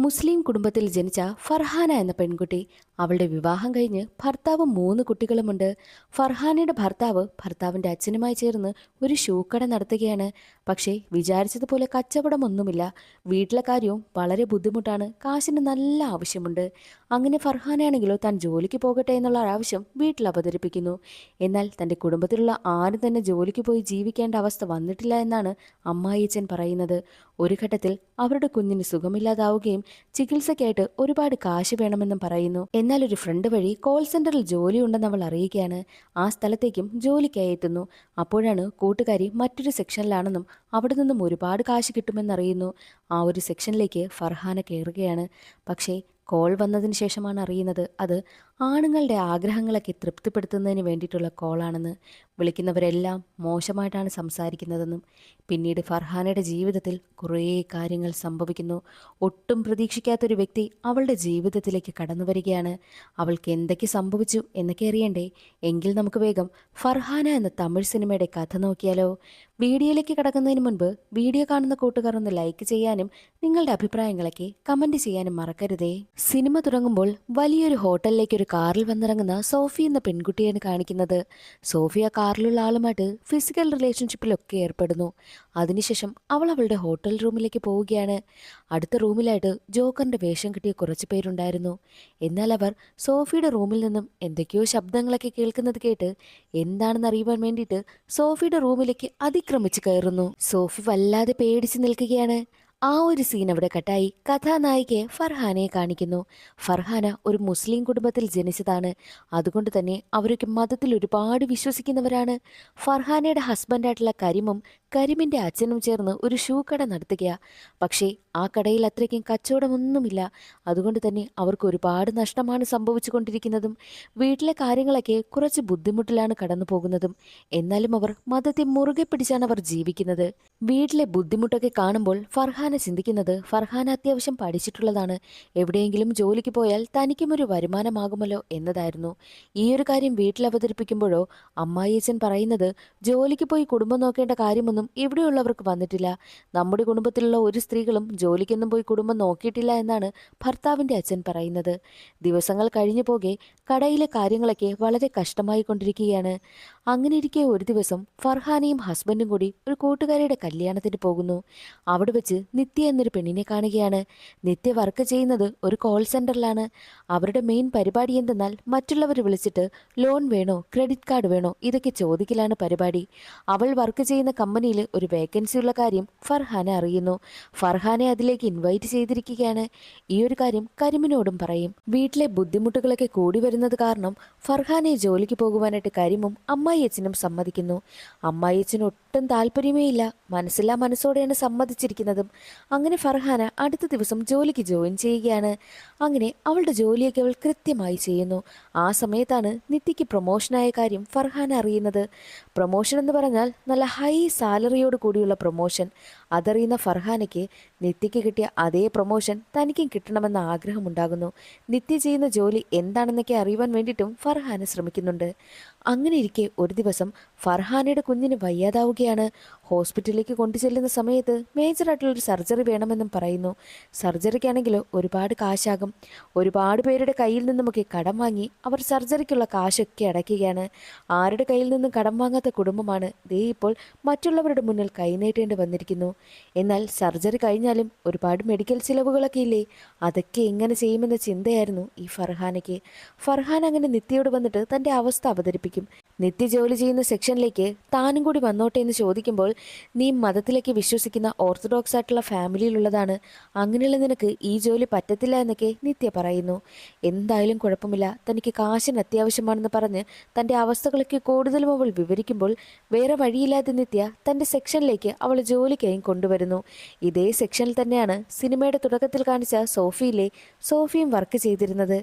മുസ്ലിം കുടുംബത്തിൽ ജനിച്ച ഫർഹാന എന്ന പെൺകുട്ടി. അവളുടെ വിവാഹം കഴിഞ്ഞ് ഭർത്താവും 3 കുട്ടികളുമുണ്ട്. ഫർഹാനയുടെ ഭർത്താവിന്റെ അച്ഛനുമായി ചേർന്ന് ഒരു ഷൂ കട നടത്തുകയാണ്. പക്ഷേ വിചാരിച്ചതുപോലെ കച്ചവടമൊന്നുമില്ല. വീട്ടിലെ കാര്യവും വളരെ ബുദ്ധിമുട്ടാണ്. കാശിന് നല്ല ആവശ്യമുണ്ട്. അങ്ങനെ ഫർഹാനയാണെങ്കിലോ താൻ ജോലിക്ക് പോകട്ടെ എന്നുള്ള ആവശ്യം വീട്ടിൽ അവതരിപ്പിക്കുന്നു. എന്നാൽ തന്റെ കുടുംബത്തിലുള്ള ആരും തന്നെ ജോലിക്ക് പോയി ജീവിക്കേണ്ട അവസ്ഥ വന്നിട്ടില്ല എന്നാണ് അമ്മായിയച്ഛൻ പറയുന്നത്. ഒരു ഘട്ടത്തിൽ അവരുടെ കുഞ്ഞിന് സുഖമില്ലാതാവുകയും ചികിത്സയ്ക്കായിട്ട് ഒരുപാട് കാശ് വേണമെന്നും പറയുന്നു. എന്നാൽ ഒരു ഫ്രണ്ട് വഴി കോൾ സെന്ററിൽ ജോലിയുണ്ടെന്ന് അവൾ അറിയുകയാണ്. ആ സ്ഥലത്തേക്കും ജോലിക്കായി എത്തുന്നു. അപ്പോഴാണ് കൂട്ടുകാരി മറ്റൊരു സെക്ഷനിലാണെന്നും അവിടെ നിന്നും ഒരുപാട് കാശ് കിട്ടുമെന്നറിയുന്നു. ആ ഒരു സെക്ഷനിലേക്ക് ഫർഹാന കയറുകയാണ്. പക്ഷേ കോൾ വന്നതിന് ശേഷമാണ് അറിയുന്നത് അത് ആണുങ്ങളുടെ ആഗ്രഹങ്ങളൊക്കെ തൃപ്തിപ്പെടുത്തുന്നതിന് വേണ്ടിയിട്ടുള്ള കോളാണെന്ന്. വിളിക്കുന്നവരെല്ലാം മോശമായിട്ടാണ് സംസാരിക്കുന്നതെന്നും. പിന്നീട് ഫർഹാനയുടെ ജീവിതത്തിൽ കുറേ കാര്യങ്ങൾ സംഭവിക്കുന്നു. ഒട്ടും പ്രതീക്ഷിക്കാത്തൊരു വ്യക്തി അവളുടെ ജീവിതത്തിലേക്ക് കടന്നു വരികയാണ്. അവൾക്ക് എന്തൊക്കെ സംഭവിച്ചു എന്നൊക്കെ അറിയണ്ടേ? എങ്കിൽ നമുക്ക് വേഗം ഫർഹാന എന്ന തമിഴ് സിനിമയുടെ കഥ നോക്കിയാലോ? വീഡിയോയിലേക്ക് കടക്കുന്നതിന് മുൻപ് വീഡിയോ കാണുന്ന കൂട്ടുകാർ ഒന്ന് ലൈക്ക് ചെയ്യാനും നിങ്ങളുടെ അഭിപ്രായങ്ങളൊക്കെ കമന്റ് ചെയ്യാനും മറക്കരുതേ. സിനിമ തുടങ്ങുമ്പോൾ വലിയൊരു ഹോട്ടലിലേക്ക് ഒരു കാറിൽ വന്നിറങ്ങുന്ന സോഫി എന്ന പെൺകുട്ടിയാണ് കാണിക്കുന്നത്. സോഫി ആ കാറിലുള്ള ആളുമായിട്ട് ഫിസിക്കൽ റിലേഷൻഷിപ്പിലൊക്കെ ഏർപ്പെടുന്നു. അതിനുശേഷം അവൾ അവളുടെ ഹോട്ടൽ റൂമിലേക്ക് പോവുകയാണ്. അടുത്ത റൂമിലായിട്ട് ജോക്കറിന്റെ വേഷം കിട്ടിയ കുറച്ചു പേരുണ്ടായിരുന്നു. എന്നാൽ അവർ സോഫിയുടെ റൂമിൽ നിന്നും എന്തൊക്കെയോ ശബ്ദങ്ങളൊക്കെ കേൾക്കുന്നത് കേട്ട് എന്താണെന്ന് അറിയുവാൻ വേണ്ടിയിട്ട് സോഫിയുടെ റൂമിലേക്ക് അതിക്രമിച്ച് കയറുന്നു. സോഫി വല്ലാതെ പേടിച്ച് നിൽക്കുകയാണ്. ആ ഒരു സീൻ അവിടെ കട്ടായി കഥാനായികയെ ഫർഹാനയെ കാണിക്കുന്നു. ഫർഹാന ഒരു മുസ്ലിം കുടുംബത്തിൽ ജനിച്ചതാണ്. അതുകൊണ്ട് തന്നെ അവരൊക്കെ മതത്തിൽ ഒരുപാട് വിശ്വസിക്കുന്നവരാണ്. ഫർഹാനയുടെ ഹസ്ബൻഡായിട്ടുള്ള കരിമിന്റെ അച്ഛനും ചേർന്ന് ഒരു ഷൂ കട നടത്തുകയാ. പക്ഷേ ആ കടയിൽ അത്രയ്ക്കും കച്ചവടമൊന്നുമില്ല. അതുകൊണ്ട് തന്നെ അവർക്ക് ഒരുപാട് നഷ്ടമാണ് സംഭവിച്ചു കൊണ്ടിരിക്കുന്നതും. വീട്ടിലെ കാര്യങ്ങളൊക്കെ കുറച്ച് ബുദ്ധിമുട്ടിലാണ് കടന്നു പോകുന്നതും. എന്നാലും അവർ മതത്തെ മുറുകെ പിടിച്ചാണ് അവർ ജീവിക്കുന്നത്. വീട്ടിലെ ബുദ്ധിമുട്ടൊക്കെ കാണുമ്പോൾ ഫർഹാന ചിന്തിക്കുന്നത് ഫർഹാന അത്യാവശ്യം പഠിച്ചിട്ടുള്ളതാണ്. എവിടെയെങ്കിലും ജോലിക്ക് പോയാൽ തനിക്കും ഒരു വരുമാനമാകുമല്ലോ എന്നതായിരുന്നു. ഈ ഒരു കാര്യം വീട്ടിൽ അവതരിപ്പിക്കുമ്പോഴോ അമ്മായിയച്ഛൻ പറയുന്നത് ജോലിക്ക് പോയി കുടുംബം നോക്കേണ്ട കാര്യമൊന്നും ഇവിടെയുള്ളവർക്ക് വന്നിട്ടില്ല. നമ്മുടെ കുടുംബത്തിലുള്ള ഒരു സ്ത്രീകളും ജോലിക്കൊന്നും പോയി കുടുംബം നോക്കിയിട്ടില്ല എന്നാണ് ഭർത്താവിന്റെ അച്ഛൻ പറയുന്നത്. ദിവസങ്ങൾ കഴിഞ്ഞു പോകെ കടയിലെ കാര്യങ്ങളൊക്കെ വളരെ കഷ്ടമായി കൊണ്ടിരിക്കുകയാണ്. അങ്ങനെ ഇരിക്കെ ഒരു ദിവസം ഫർഹാനയും ഹസ്ബൻഡും കൂടി ഒരു കൂട്ടുകാരിയുടെ കല്യാണത്തിന് പോകുന്നു. അവിടെ വെച്ച് നിത്യ എന്നൊരു പെണ്ണിനെ കാണുകയാണ്. നിത്യ വർക്ക് ചെയ്യുന്നത് ഒരു കോൾ സെന്ററിലാണ്. അവരുടെ മെയിൻ പരിപാടി എന്തെന്നാൽ മറ്റുള്ളവർ വിളിച്ചിട്ട് ലോൺ വേണോ ക്രെഡിറ്റ് കാർഡ് വേണോ ഇതൊക്കെ ചോദിക്കലാണ് പരിപാടി. അവൾ വർക്ക് ചെയ്യുന്ന കമ്പനിയിൽ ഒരു വേക്കൻസി ഉള്ള കാര്യം ഫർഹാന അറിയുന്നു. ഫർഹാനെ അതിലേക്ക് ഇൻവൈറ്റ് ചെയ്തിരിക്കുകയാണ്. ഈ ഒരു കാര്യം കരിമിനോടും പറയും. വീട്ടിലെ ബുദ്ധിമുട്ടുകളൊക്കെ കൂടി വരുന്നത് കാരണം ഫർഹാനെ ജോലിക്ക് പോകുവാനായിട്ട് കരിമും അമ്മായിയച്ഛനും സമ്മതിക്കുന്നു. അമ്മായിയച്ഛന് ഒട്ടും താല്പര്യമേ ഇല്ല. മനസ്സില്ലാ മനസ്സോടെയാണ് സമ്മതിച്ചിരിക്കുന്നതും. അങ്ങനെ ഫർഹാന അടുത്ത ദിവസം ജോലിക്ക് ജോയിൻ ചെയ്യുകയാണ്. അങ്ങനെ അവളുടെ ജോലിയൊക്കെ അവൾ കൃത്യമായി ചെയ്യുന്നു. ആ സമയത്താണ് നിത്യയ്ക്ക് പ്രൊമോഷനായ കാര്യം ഫർഹാന അറിയുന്നത്. പ്രൊമോഷൻ എന്ന് പറഞ്ഞാൽ നല്ല ഹൈ സാലറിയോട് കൂടിയുള്ള പ്രൊമോഷൻ. അതറിയുന്ന ഫർഹാനയ്ക്ക് നിത്യയ്ക്ക് കിട്ടിയ അതേ പ്രൊമോഷൻ തനിക്കും കിട്ടണമെന്ന ആഗ്രഹമുണ്ടാകുന്നു. നിത്യ ചെയ്യുന്ന ജോലി എന്താണെന്നൊക്കെ അറിയുവാൻ വേണ്ടിയിട്ടും ഫർഹാന ശ്രമിക്കുന്നുണ്ട്. അങ്ങനെ ഇരിക്കെ ഒരു ദിവസം ഫർഹാനയുടെ കുഞ്ഞിന് വയ്യാതാവുകയാണ്. ഹോസ്പിറ്റലിലേക്ക് കൊണ്ടുചെല്ലുന്ന സമയത്ത് മേജറായിട്ടുള്ളൊരു സർജറി വേണമെന്നും പറയുന്നു. സർജറിക്കാണെങ്കിലോ ഒരുപാട് കാശാകും. ഒരുപാട് പേരുടെ കയ്യിൽ നിന്നുമൊക്കെ കടം വാങ്ങി അവർ സർജറിക്കുള്ള കാശൊക്കെ അടയ്ക്കുകയാണ്. ആരുടെ കയ്യിൽ നിന്നും കടം വാങ്ങാത്ത കുടുംബമാണ് ദേ ഇപ്പോൾ മറ്റുള്ളവരുടെ മുന്നിൽ കൈനീട്ടേണ്ടി വന്നിരിക്കുന്നു. എന്നാൽ സർജറി കഴിഞ്ഞാലും ഒരുപാട് മെഡിക്കൽ ചിലവുകളൊക്കെ ഇല്ലേ? അതൊക്കെ എങ്ങനെ ചെയ്യുമെന്ന ചിന്തയായിരുന്നു ഈ ഫർഹാനയ്ക്ക്. ഫർഹാൻ അങ്ങനെ നിത്യയോട് വന്നിട്ട് തൻ്റെ അവസ്ഥ അവതരിപ്പിക്കും. നിത്യ ജോലി ചെയ്യുന്ന സെക്ഷനിലേക്ക് താനും കൂടി വന്നോട്ടെ എന്ന് ചോദിക്കുമ്പോൾ നീ മതത്തിലേക്ക് വിശ്വസിക്കുന്ന ഓർത്തഡോക്സ് ആയിട്ടുള്ള ഫാമിലിയിലുള്ളതാണ്. അങ്ങനെയുള്ള നിനക്ക് ഈ ജോലി പറ്റത്തില്ല എന്നൊക്കെ നിത്യ പറയുന്നു. എന്തായാലും കുഴപ്പമില്ല, തനിക്ക് കാശിന് അത്യാവശ്യമാണെന്ന് പറഞ്ഞ് തൻ്റെ അവസ്ഥകളൊക്കെ കൂടുതലും അവൾ വിവരിക്കുമ്പോൾ വേറെ വഴിയില്ലാതെ നിത്യ തൻ്റെ സെക്ഷനിലേക്ക് അവൾ ജോലിക്കായും കൊണ്ടുവരുന്നു. ഇതേ സെക്ഷനിൽ തന്നെയാണ് സിനിമയുടെ തുടക്കത്തിൽ കാണിച്ച സോഫിയും വർക്ക് ചെയ്തിരുന്നത്.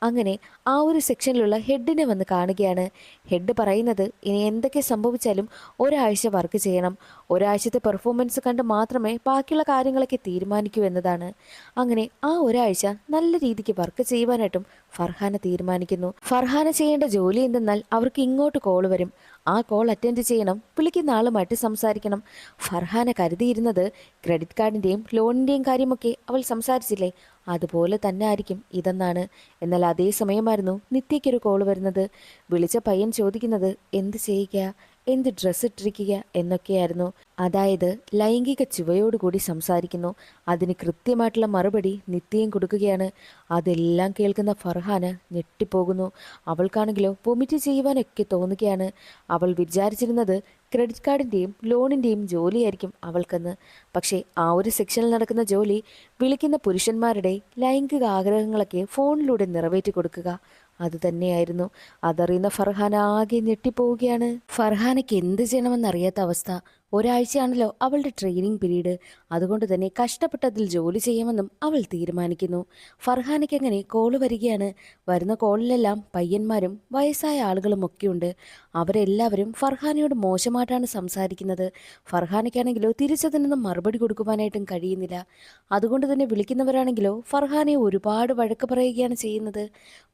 അങ്ങനെ ആ ഒരു സെക്ഷനിലുള്ള ഹെഡിനെ വന്ന് കാണുകയാണ്. ഹെഡ് പറയുന്നത് ഇനി എന്തൊക്കെ സംഭവിച്ചാലും ഒരാഴ്ച വർക്ക് ചെയ്യണം. ഒരാഴ്ചത്തെ പെർഫോമൻസ് കണ്ട് മാത്രമേ ബാക്കിയുള്ള കാര്യങ്ങളൊക്കെ തീരുമാനിക്കൂ എന്നതാണ്. അങ്ങനെ ആ ഒരാഴ്ച നല്ല രീതിക്ക് വർക്ക് ചെയ്യുവാനായിട്ടും ഫർഹാന തീരുമാനിക്കുന്നു. ഫർഹാന ചെയ്യേണ്ട ജോലി എന്തെന്നാൽ അവർക്ക് ഇങ്ങോട്ട് കോൾ വരും. ആ കോൾ അറ്റൻഡ് ചെയ്യണം, വിളിക്കുന്ന ആളുമായിട്ട് സംസാരിക്കണം. ഫർഹാന കരുതിയിരുന്നത് ക്രെഡിറ്റ് കാർഡിൻ്റെയും ലോണിൻ്റെയും കാര്യമൊക്കെ അവൾ സംസാരിച്ചില്ലേ, അതുപോലെ തന്നെ ആയിരിക്കും ഇതെന്നാണ്. എന്നാൽ അതേ സമയമായിരുന്നു നിത്യയ്ക്കൊരു കോൾ വരുന്നത്. വിളിച്ച പയ്യൻ ചോദിക്കുന്നത് എന്ത് ചെയ്യുക, എന്ത് ഡ്രസ്സ് ഇട്ടിരിക്കുക എന്നൊക്കെയായിരുന്നു. അതായത് ലൈംഗിക ചുവയോടുകൂടി സംസാരിക്കുന്നു. അതിന് കൃത്യമായിട്ടുള്ള മറുപടി നിത്യയും കൊടുക്കുകയാണ്. അതെല്ലാം കേൾക്കുന്ന ഫർഹാന ഞെട്ടിപ്പോകുന്നു. അവൾക്കാണെങ്കിലോ വൊമിറ്റ് ചെയ്യുവാനൊക്കെ തോന്നുകയാണ്. അവൾ വിചാരിച്ചിരുന്നത് ക്രെഡിറ്റ് കാർഡിൻ്റെയും ലോണിൻ്റെയും ജോലിയായിരിക്കും അവൾക്കെന്ന്. പക്ഷേ ആ ഒരു സെക്ഷനിൽ നടക്കുന്ന ജോലി വിളിക്കുന്ന പുരുഷന്മാരുടെ ലൈംഗിക ആഗ്രഹങ്ങളൊക്കെ ഫോണിലൂടെ നിറവേറ്റി കൊടുക്കുക, അതുതന്നെയായിരുന്നു. അതറിയുന്ന ഫർഹാന ആകെ ഞെട്ടിപ്പോവുകയാണ്. ഫർഹാനയ്ക്ക് എന്ത് ചെയ്യണമെന്നറിയാത്ത അവസ്ഥ. ഒരാഴ്ചയാണല്ലോ അവളുടെ ട്രെയിനിങ് പീരീഡ്. അതുകൊണ്ട് തന്നെ കഷ്ടപ്പെട്ടതിൽ ജോലി ചെയ്യാമെന്നും അവൾ തീരുമാനിക്കുന്നു. ഫർഹാനയ്ക്ക് അങ്ങനെ കോള് വരികയാണ്. വരുന്ന കോളിലെല്ലാം പയ്യന്മാരും വയസ്സായ ആളുകളും ഒക്കെയുണ്ട്. അവരെല്ലാവരും ഫർഹാനയോട് മോശമായിട്ടാണ് സംസാരിക്കുന്നത്. ഫർഹാനയ്ക്കാണെങ്കിലോ തിരിച്ചതിനൊന്നും മറുപടി കൊടുക്കുവാനായിട്ടും കഴിയുന്നില്ല. അതുകൊണ്ട് തന്നെ വിളിക്കുന്നവരാണെങ്കിലോ ഫർഹാനയെ ഒരുപാട് വഴക്ക് പറയുകയാണ് ചെയ്യുന്നത്.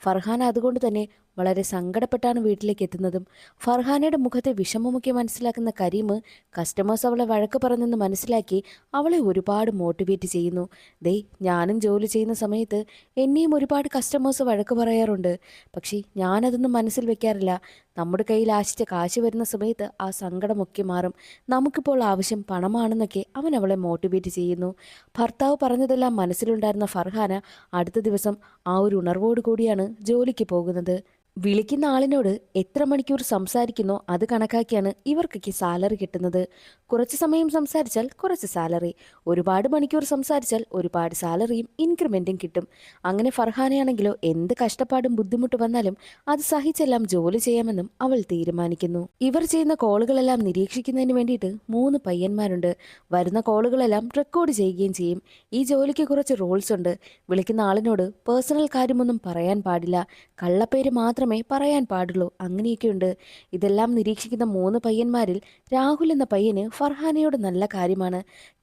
ഫർഹാന അതുകൊണ്ട് തന്നെ വളരെ സങ്കടപ്പെട്ടാണ് വീട്ടിലേക്ക് എത്തുന്നതും. ഫർഹാനയുടെ മുഖത്തെ വിഷമമൊക്കെ മനസ്സിലാക്കുന്ന കരീം കസ്റ്റമേഴ്സ് അവളെ വഴക്ക് പറഞ്ഞെന്ന് മനസ്സിലാക്കി അവളെ ഒരുപാട് മോട്ടിവേറ്റ് ചെയ്യുന്നു. ദേ, ഞാനും ജോലി ചെയ്യുന്ന സമയത്ത് എന്നെയും ഒരുപാട് കസ്റ്റമേഴ്സ് വഴക്ക് പറയാറുണ്ട്. പക്ഷേ ഞാനതൊന്നും മനസ്സിൽ വെക്കാറില്ല. നമ്മുടെ കയ്യിൽ ആശിച്ച കാശ് വരുന്ന സമയത്ത് ആ സങ്കടമൊക്കെ മാറും. നമുക്കിപ്പോൾ ആവശ്യം പണമാണെന്നൊക്കെ അവൻ അവളെ മോട്ടിവേറ്റ് ചെയ്യുന്നു. ഭർത്താവ് പറഞ്ഞതെല്ലാം മനസ്സിലുണ്ടായിരുന്ന ഫർഹാന അടുത്ത ദിവസം ആ ഒരു ഉണർവോടു കൂടിയാണ് ജോലിക്ക് പോകുന്നത്. വിളിക്കുന്ന ആളിനോട് എത്ര മണിക്കൂർ സംസാരിക്കുന്നോ അത് കണക്കാക്കിയാണ് ഇവർക്കൊക്കെ സാലറി കിട്ടുന്നത്. കുറച്ച് സമയം സംസാരിച്ചാൽ കുറച്ച് സാലറി, ഒരുപാട് മണിക്കൂർ സംസാരിച്ചാൽ ഒരുപാട് സാലറിയും ഇൻക്രിമെൻറ്റും കിട്ടും. അങ്ങനെ ഫർഹാനയാണെങ്കിലോ എന്ത് കഷ്ടപ്പാടും ബുദ്ധിമുട്ട് വന്നാലും അത് സഹിച്ചെല്ലാം ജോലി ചെയ്യാമെന്നും അവൾ തീരുമാനിക്കുന്നു. ഇവർ ചെയ്യുന്ന കോളുകളെല്ലാം നിരീക്ഷിക്കുന്നതിന് വേണ്ടിയിട്ട് 3 പയ്യന്മാരുണ്ട്. വരുന്ന കോളുകളെല്ലാം റെക്കോർഡ് ചെയ്യുകയും ചെയ്യും. ഈ ജോലിക്ക് കുറച്ച് റൂൾസ് ഉണ്ട്. വിളിക്കുന്ന ആളിനോട് പേഴ്സണൽ കാര്യമൊന്നും പറയാൻ പാടില്ല, കള്ളപ്പേര് മാത്രമേ പറയാൻ പാടുള്ളൂ, അങ്ങനെയൊക്കെയുണ്ട്. ഇതെല്ലാം നിരീക്ഷിക്കുന്ന 3 പയ്യന്മാരിൽ രാഹുൽ എന്ന പയ്യന് ഫർഹാനയോട് നല്ല കാര്യമാണ്.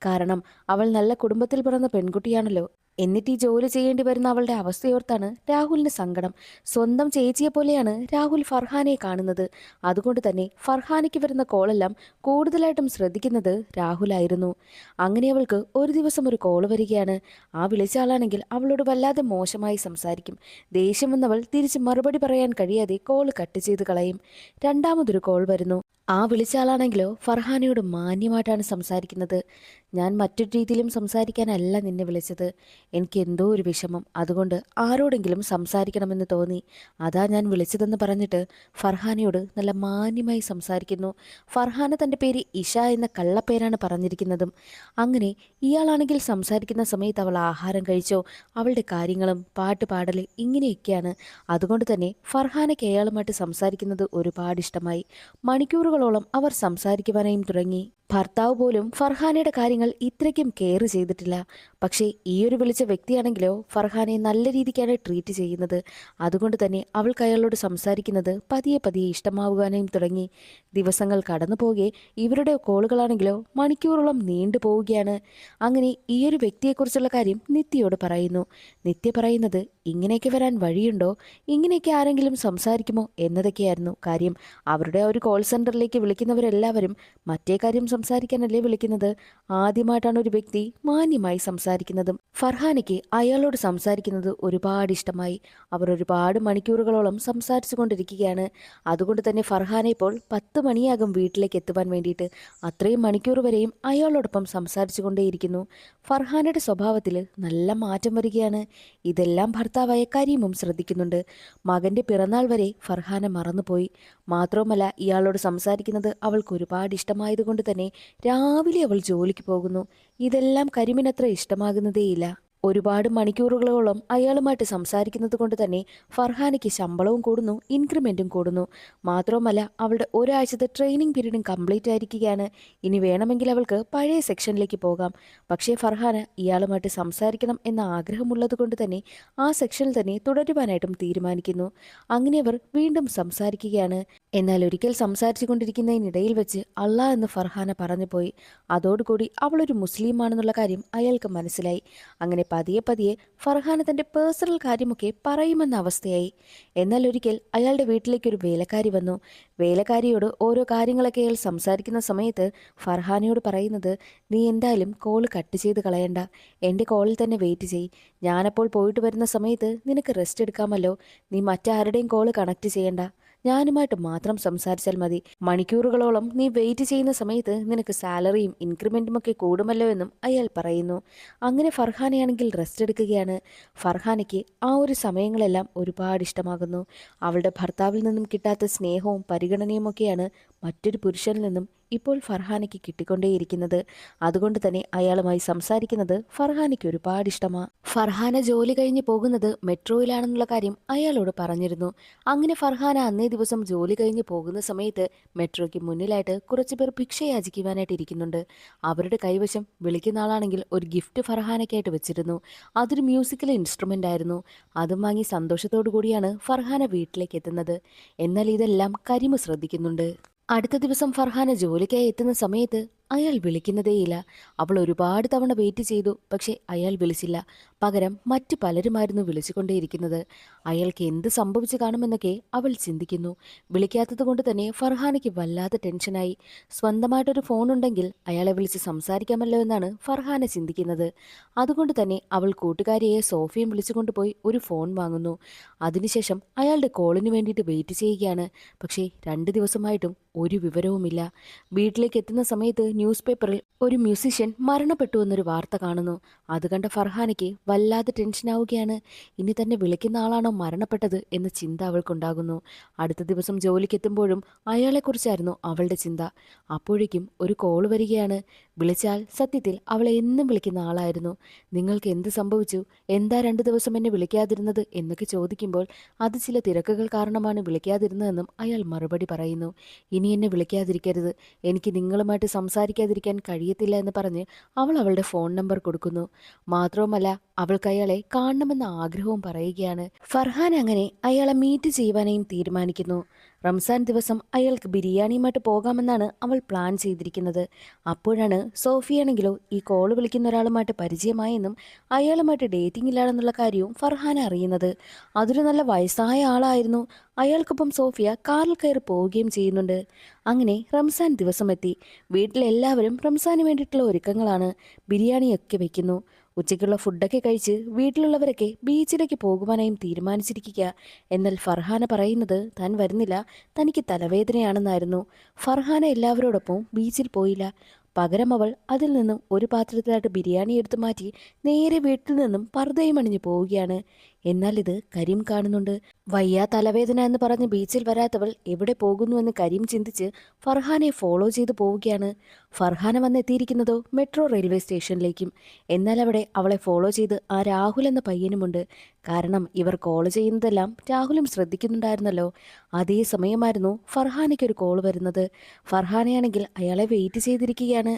കാരണം അവൾ നല്ല കുടുംബത്തിൽ പിറന്ന പെൺകുട്ടിയാണല്ലോ. എന്നിട്ട് ഈ ജോലി ചെയ്യേണ്ടി വരുന്ന അവളുടെ അവസ്ഥയോർത്താണ് രാഹുലിന് സങ്കടം. സ്വന്തം ചേച്ചിയെ പോലെയാണ് രാഹുൽ ഫർഹാനയെ കാണുന്നത്. അതുകൊണ്ട് തന്നെ ഫർഹാനയ്ക്ക് വരുന്ന കോളെല്ലാം കൂടുതലായിട്ടും ശ്രദ്ധിക്കുന്നത് രാഹുലായിരുന്നു. അങ്ങനെ അവൾക്ക് ഒരു ദിവസം ഒരു കോള് വരികയാണ്. ആ വിളിച്ച ആളാണെങ്കിൽ അവളോട് വല്ലാതെ മോശമായി സംസാരിക്കും. ദേഷ്യം വന്നവൾ തിരിച്ച് മറുപടി പറയാൻ കഴിയാതെ കോള് കട്ട് ചെയ്ത് കളയും. രണ്ടാമതൊരു കോൾ വരുന്നു. ആ വിളിച്ച ആളാണെങ്കിലോ ഫർഹാനയോട് മാന്യമായിട്ടാണ് സംസാരിക്കുന്നത്. ഞാൻ മറ്റൊരു രീതിയിലും സംസാരിക്കാനല്ല നിന്നെ വിളിച്ചത്. എനിക്ക് എന്തോ ഒരു വിഷമം, അതുകൊണ്ട് ആരോടെങ്കിലും സംസാരിക്കണമെന്ന് തോന്നി, അതാ ഞാൻ വിളിച്ചതെന്ന് പറഞ്ഞിട്ട് ഫർഹാനയോട് നല്ല മാന്യമായി സംസാരിക്കുന്നു. ഫർഹാന തൻ്റെ പേര് ഇഷ എന്ന കള്ളപ്പേരാണ് പറഞ്ഞിരിക്കുന്നതും. അങ്ങനെ ഇയാളാണെങ്കിൽ സംസാരിക്കുന്ന സമയത്ത് അവൾ ആഹാരം കഴിച്ചോ, അവളുടെ കാര്യങ്ങളും പാട്ട് പാടൽ ഇങ്ങനെയൊക്കെയാണ്. അതുകൊണ്ട് തന്നെ ഫർഹാനയ്ക്ക് അയാളുമായിട്ട് സംസാരിക്കുന്നത് ഒരുപാട് ഇഷ്ടമായി. മണിക്കൂറുകളോളം അവർ സംസാരിക്കുവാനായും തുടങ്ങി. ഭർത്താവ് പോലും ഫർഹാനയുടെ കാര്യങ്ങൾ ഇത്രയ്ക്കും കെയർ ചെയ്തിട്ടില്ല. പക്ഷേ ഈയൊരു വിളിച്ച വ്യക്തിയാണെങ്കിലോ ഫർഹാനെ നല്ല രീതിക്കാണ് ട്രീറ്റ് ചെയ്യുന്നത്. അതുകൊണ്ട് തന്നെ അവൾക്ക് അയാളോട് സംസാരിക്കുന്നത് പതിയെ പതിയെ ഇഷ്ടമാവുവാനും തുടങ്ങി. ദിവസങ്ങൾ കടന്നു പോകെ ഇവരുടെ കോളുകളാണെങ്കിലോ മണിക്കൂറോളം നീണ്ടു പോവുകയാണ്. അങ്ങനെ ഈയൊരു വ്യക്തിയെക്കുറിച്ചുള്ള കാര്യം നിത്യയോട് പറയുന്നു. നിത്യ പറയുന്നത് ഇങ്ങനെയൊക്കെ വരാൻ വഴിയുണ്ടോ, ഇങ്ങനെയൊക്കെ ആരെങ്കിലും സംസാരിക്കുമോ എന്നതൊക്കെയായിരുന്നു കാര്യം. അവരുടെ ഒരു കോൾ സെന്ററിലേക്ക് വിളിക്കുന്നവരെല്ലാവരും മറ്റേ കാര്യം സംസാരിക്കാനല്ലേ വിളിക്കുന്നത്. ആദ്യമായിട്ടാണ് ഒരു വ്യക്തി മാന്യമായി സംസാരിക്കുന്നതും. ഫർഹാനയ്ക്ക് അയാളോട് സംസാരിക്കുന്നത് ഒരുപാട് ഇഷ്ടമായി. അവർ ഒരുപാട് മണിക്കൂറുകളോളം സംസാരിച്ചു കൊണ്ടിരിക്കുകയാണ്. അതുകൊണ്ട് തന്നെ ഫർഹാന ഇപ്പോൾ 10 മണിയാകും വീട്ടിലേക്ക് എത്തുവാൻ വേണ്ടിയിട്ട്. അത്രയും മണിക്കൂർ വരെയും അയാളോടൊപ്പം സംസാരിച്ചു കൊണ്ടേയിരിക്കുന്നു. ഫർഹാനയുടെ സ്വഭാവത്തിൽ നല്ല മാറ്റം വരികയാണ്. ഇതെല്ലാം ഭർത്താവായ കരീമും ശ്രദ്ധിക്കുന്നുണ്ട്. മകന്റെ പിറന്നാൾ വരെ ഫർഹാന മറന്നുപോയി. മാത്രവുമല്ല ഇയാളോട് സംസാരിക്കുന്നത് അവൾക്ക് ഒരുപാട് ഇഷ്ടമായതുകൊണ്ട് തന്നെ രാവിലെ അവൾ ജോലിക്ക് പോകുന്നു. ഇതെല്ലാം കരീമിനത്ര ഇഷ്ടമാകുന്നതേയില്ല. ഒരുപാട് മണിക്കൂറുകളോളം അയാളുമായിട്ട് സംസാരിക്കുന്നത് കൊണ്ട് തന്നെ ഫർഹാനയ്ക്ക് ശമ്പളവും കൂടുന്നു, ഇൻക്രിമെൻറ്റും കൂടുന്നു. മാത്രവുമല്ല അവളുടെ ഒരാഴ്ചത്തെ ട്രെയിനിങ് പീരീഡും കംപ്ലീറ്റ് ആയിരിക്കുകയാണ്. ഇനി വേണമെങ്കിൽ അവൾക്ക് പഴയ സെക്ഷനിലേക്ക് പോകാം. പക്ഷേ ഫർഹാന ഇയാളുമായിട്ട് സംസാരിക്കണം എന്ന ആഗ്രഹമുള്ളത് കൊണ്ട് തന്നെ ആ സെക്ഷനിൽ തന്നെ തുടരുവാനായിട്ടും തീരുമാനിക്കുന്നു. അങ്ങനെ അവർ വീണ്ടും സംസാരിക്കുകയാണ്. എന്നാൽ ഒരിക്കൽ സംസാരിച്ചു കൊണ്ടിരിക്കുന്നതിനിടയിൽ വെച്ച് അള്ളാ എന്ന് ഫർഹാന പറഞ്ഞുപോയി. അതോടുകൂടി അവളൊരു മുസ്ലിമാണെന്നുള്ള കാര്യം അയാൾക്ക് മനസ്സിലായി. അങ്ങനെ പതിയെ പതിയെ ഫർഹാന തന്റെ പേഴ്സണൽ കാര്യമൊക്കെ പറയുമെന്ന അവസ്ഥയായി. എന്നാൽ ഒരിക്കൽ അയാളുടെ വീട്ടിലേക്ക് ഒരു വേലക്കാരി വന്നു. വേലക്കാരിയോട് ഓരോ കാര്യങ്ങളൊക്കെ അയാൾ സംസാരിക്കുന്ന സമയത്ത് ഫർഹാനയോട് പറയുന്നത്, നീ എന്തായാലും കോൾ കട്ട് ചെയ്ത് കളയണ്ട, എൻ്റെ കോളിൽ തന്നെ വെയിറ്റ് ചെയ്. ഞാനപ്പോൾ പോയിട്ട് വരുന്ന സമയത്ത് നിനക്ക് റെസ്റ്റ് എടുക്കാമല്ലോ. നീ മറ്റാരുടെയും കോള് കണക്ട് ചെയ്യണ്ട, ഞാനുമായിട്ട് മാത്രം സംസാരിച്ചാൽ മതി. മണിക്കൂറുകളോളം നീ വെയിറ്റ് ചെയ്യുന്ന സമയത്ത് നിനക്ക് സാലറിയും ഇൻക്രിമെന്റും ഒക്കെ കൂടുമല്ലോ എന്നും അയാൾ പറയുന്നു. അങ്ങനെ ഫർഹാനയാണെങ്കിൽ റെസ്റ്റ് എടുക്കുകയാണ്. ഫർഹാനയ്ക്ക് ആ ഒരു സമയങ്ങളെല്ലാം ഒരുപാട് ഇഷ്ടമാകുന്നു. അവളുടെ ഭർത്താവിൽ നിന്നും കിട്ടാത്ത സ്നേഹവും പരിഗണനയും ഒക്കെയാണ് മറ്റൊരു പുരുഷനിൽ നിന്നും ഇപ്പോൾ ഫർഹാനയ്ക്ക് കിട്ടിക്കൊണ്ടേയിരിക്കുന്നത്. അതുകൊണ്ട് തന്നെ അയാളുമായി സംസാരിക്കുന്നത് ഫർഹാനയ്ക്ക് ഒരുപാട് ഇഷ്ടമാണ്. ഫർഹാന ജോലി കഴിഞ്ഞ് പോകുന്നത് മെട്രോയിലാണെന്നുള്ള കാര്യം അയാളോട് പറഞ്ഞിരുന്നു. അങ്ങനെ ഫർഹാന അന്നേ ദിവസം ജോലി കഴിഞ്ഞ് പോകുന്ന സമയത്ത് മെട്രോയ്ക്ക് മുന്നിലായിട്ട് കുറച്ചു പേർ ഭിക്ഷ യാചിക്കുവാനായിട്ട് ഇരിക്കുന്നുണ്ട്. അവരുടെ കൈവശം വിളിക്കുന്ന ആളാണെങ്കിൽ ഒരു ഗിഫ്റ്റ് ഫർഹാനയ്ക്കായിട്ട് വെച്ചിരുന്നു. അതൊരു മ്യൂസിക്കൽ ഇൻസ്ട്രുമെന്റ് ആയിരുന്നു. അതും വാങ്ങി സന്തോഷത്തോടു കൂടിയാണ് ഫർഹാന വീട്ടിലേക്ക് എത്തുന്നത്. എന്നാൽ ഇതെല്ലാം കരിമ ശ്രദ്ധിക്കുന്നുണ്ട്. അടുത്ത ദിവസം ഫർഹാന ജോലിക്കായി എത്തുന്ന സമയത്ത് അയാൾ വിളിക്കുന്നതേയില്ല. അവൾ ഒരുപാട് തവണ വെയിറ്റ് ചെയ്തു, പക്ഷെ അയാൾ വിളിച്ചില്ല. പകരം മറ്റു പലരുമായിരുന്നു വിളിച്ചുകൊണ്ടേയിരിക്കുന്നത്. അയാൾക്ക് എന്ത് സംഭവിച്ചു കാണുമെന്നൊക്കെ അവൾ ചിന്തിക്കുന്നു. വിളിക്കാത്തത് കൊണ്ട് തന്നെ ഫർഹാനയ്ക്ക് വല്ലാതെ ടെൻഷനായി. സ്വന്തമായിട്ടൊരു ഫോണുണ്ടെങ്കിൽ അയാളെ വിളിച്ച് സംസാരിക്കാമല്ലോ എന്നാണ് ഫർഹാന ചിന്തിക്കുന്നത്. അതുകൊണ്ട് തന്നെ അവൾ കൂട്ടുകാരിയെ സോഫിയും വിളിച്ചുകൊണ്ടുപോയി ഒരു ഫോൺ വാങ്ങുന്നു. അതിനുശേഷം അയാളുടെ കോളിന് വേണ്ടിയിട്ട് വെയിറ്റ് ചെയ്യുകയാണ്. പക്ഷേ 2 ദിവസമായിട്ടും ഒരു വിവരവുമില്ല. വീട്ടിലേക്ക് എത്തുന്ന സമയത്ത് ന്യൂസ് പേപ്പറിൽ ഒരു മ്യൂസിഷ്യൻ മരണപ്പെട്ടു എന്നൊരു വാർത്ത കാണുന്നു. അത് കണ്ട ഫർഹാനയ്ക്ക് വല്ലാതെ ടെൻഷനാവുകയാണ്. ഇനി തന്നെ വിളിക്കുന്ന ആളാണോ മരണപ്പെട്ടത് എന്ന ചിന്ത അവൾക്കുണ്ടാകുന്നു. അടുത്ത ദിവസം ജോലിക്കെത്തുമ്പോഴും അയാളെക്കുറിച്ചായിരുന്നു അവളുടെ ചിന്ത. അപ്പോഴേക്കും ഒരു കോൾ വരികയാണ്. വിളിച്ചാൽ സത്യത്തിൽ അവളെ എന്നും വിളിക്കുന്ന ആളായിരുന്നു. നിങ്ങൾക്ക് എന്ത് സംഭവിച്ചു, എന്താ 2 ദിവസം എന്നെ വിളിക്കാതിരുന്നത് എന്നൊക്കെ ചോദിക്കുമ്പോൾ അത് ചില തിരക്കുകൾ കാരണമാണ് വിളിക്കാതിരുന്നതെന്നും അയാൾ മറുപടി പറയുന്നു. ഇനി എന്നെ വിളിക്കാതിരിക്കരുത്, എനിക്ക് നിങ്ങളുമായിട്ട് സംസാരിക്കാതിരിക്കാൻ കഴിയത്തില്ല എന്ന് പറഞ്ഞ് അവൾ അവളുടെ ഫോൺ നമ്പർ കൊടുക്കുന്നു. മാത്രവുമല്ല അവൾക്ക് അയാളെ കാണണമെന്ന ആഗ്രഹവും പറയുകയാണ്. ഫർഹാൻ അങ്ങനെ അയാളെ മീറ്റ് ചെയ്യുവാനായും തീരുമാനിക്കുന്നു. റംസാൻ ദിവസം അയാൾക്ക് ബിരിയാണിയുമായിട്ട് പോകാമെന്നാണ് അവൾ പ്ലാൻ ചെയ്തിരിക്കുന്നത്. അപ്പോഴാണ് സോഫിയാണെങ്കിലോ ഈ കോള് വിളിക്കുന്ന ഒരാളുമായിട്ട് പരിചയമായെന്നും അയാളുമായിട്ട് ഡേറ്റിംഗ് ഇല്ലാണെന്നുള്ള കാര്യവും ഫർഹാന അറിയുന്നത്. അതൊരു നല്ല വയസ്സായ ആളായിരുന്നു. അയാൾക്കൊപ്പം സോഫിയ കാറിൽ കയറി പോവുകയും ചെയ്യുന്നുണ്ട്. അങ്ങനെ റംസാൻ ദിവസം എത്തി. വീട്ടിലെല്ലാവരും റംസാന് വേണ്ടിയിട്ടുള്ള ഒരുക്കങ്ങളാണ്. ബിരിയാണിയൊക്കെ വെക്കുന്നു. ഉച്ചയ്ക്കുള്ള ഫുഡൊക്കെ കഴിച്ച് വീട്ടിലുള്ളവരൊക്കെ ബീച്ചിലേക്ക് പോകുവാനായും തീരുമാനിച്ചിരിക്കുക. എന്നാൽ ഫർഹാന പറയുന്നത് താൻ വരുന്നില്ല, തനിക്ക് തലവേദനയാണെന്നായിരുന്നു. ഫർഹാന എല്ലാവരോടൊപ്പം ബീച്ചിൽ പോയില്ല. പകരം അവൾ അതിൽ നിന്നും ഒരു പാത്രത്തിലായിട്ട് ബിരിയാണി എടുത്തു മാറ്റി നേരെ വീട്ടിൽ നിന്നും പർദ്ദയും അണിഞ്ഞു പോവുകയാണ്. എന്നാൽ ഇത് കരീം കാണുന്നുണ്ട്. വയ്യാ തലവേദന എന്ന് പറഞ്ഞ് ബീച്ചിൽ വരാത്തവൾ എവിടെ പോകുന്നുവെന്ന് കരീം ചിന്തിച്ച് ഫർഹാനെ ഫോളോ ചെയ്തു പോവുകയാണ്. ഫർഹാന വന്നെത്തിയിരിക്കുന്നതോ മെട്രോ റെയിൽവേ സ്റ്റേഷനിലേക്കും. എന്നാൽ അവിടെ അവളെ ഫോളോ ചെയ്ത് ആ രാഹുൽ എന്ന പയ്യനുമുണ്ട്. കാരണം ഇവർ കോൾ ചെയ്യുന്നതെല്ലാം രാഹുലും ശ്രദ്ധിക്കുന്നുണ്ടായിരുന്നല്ലോ. അതേ സമയമായിരുന്നു ഫർഹാനയ്ക്കൊരു കോൾ വരുന്നത്. ഫർഹാനയാണെങ്കിൽ അയാളെ വെയിറ്റ് ചെയ്തിരിക്കുകയാണ്.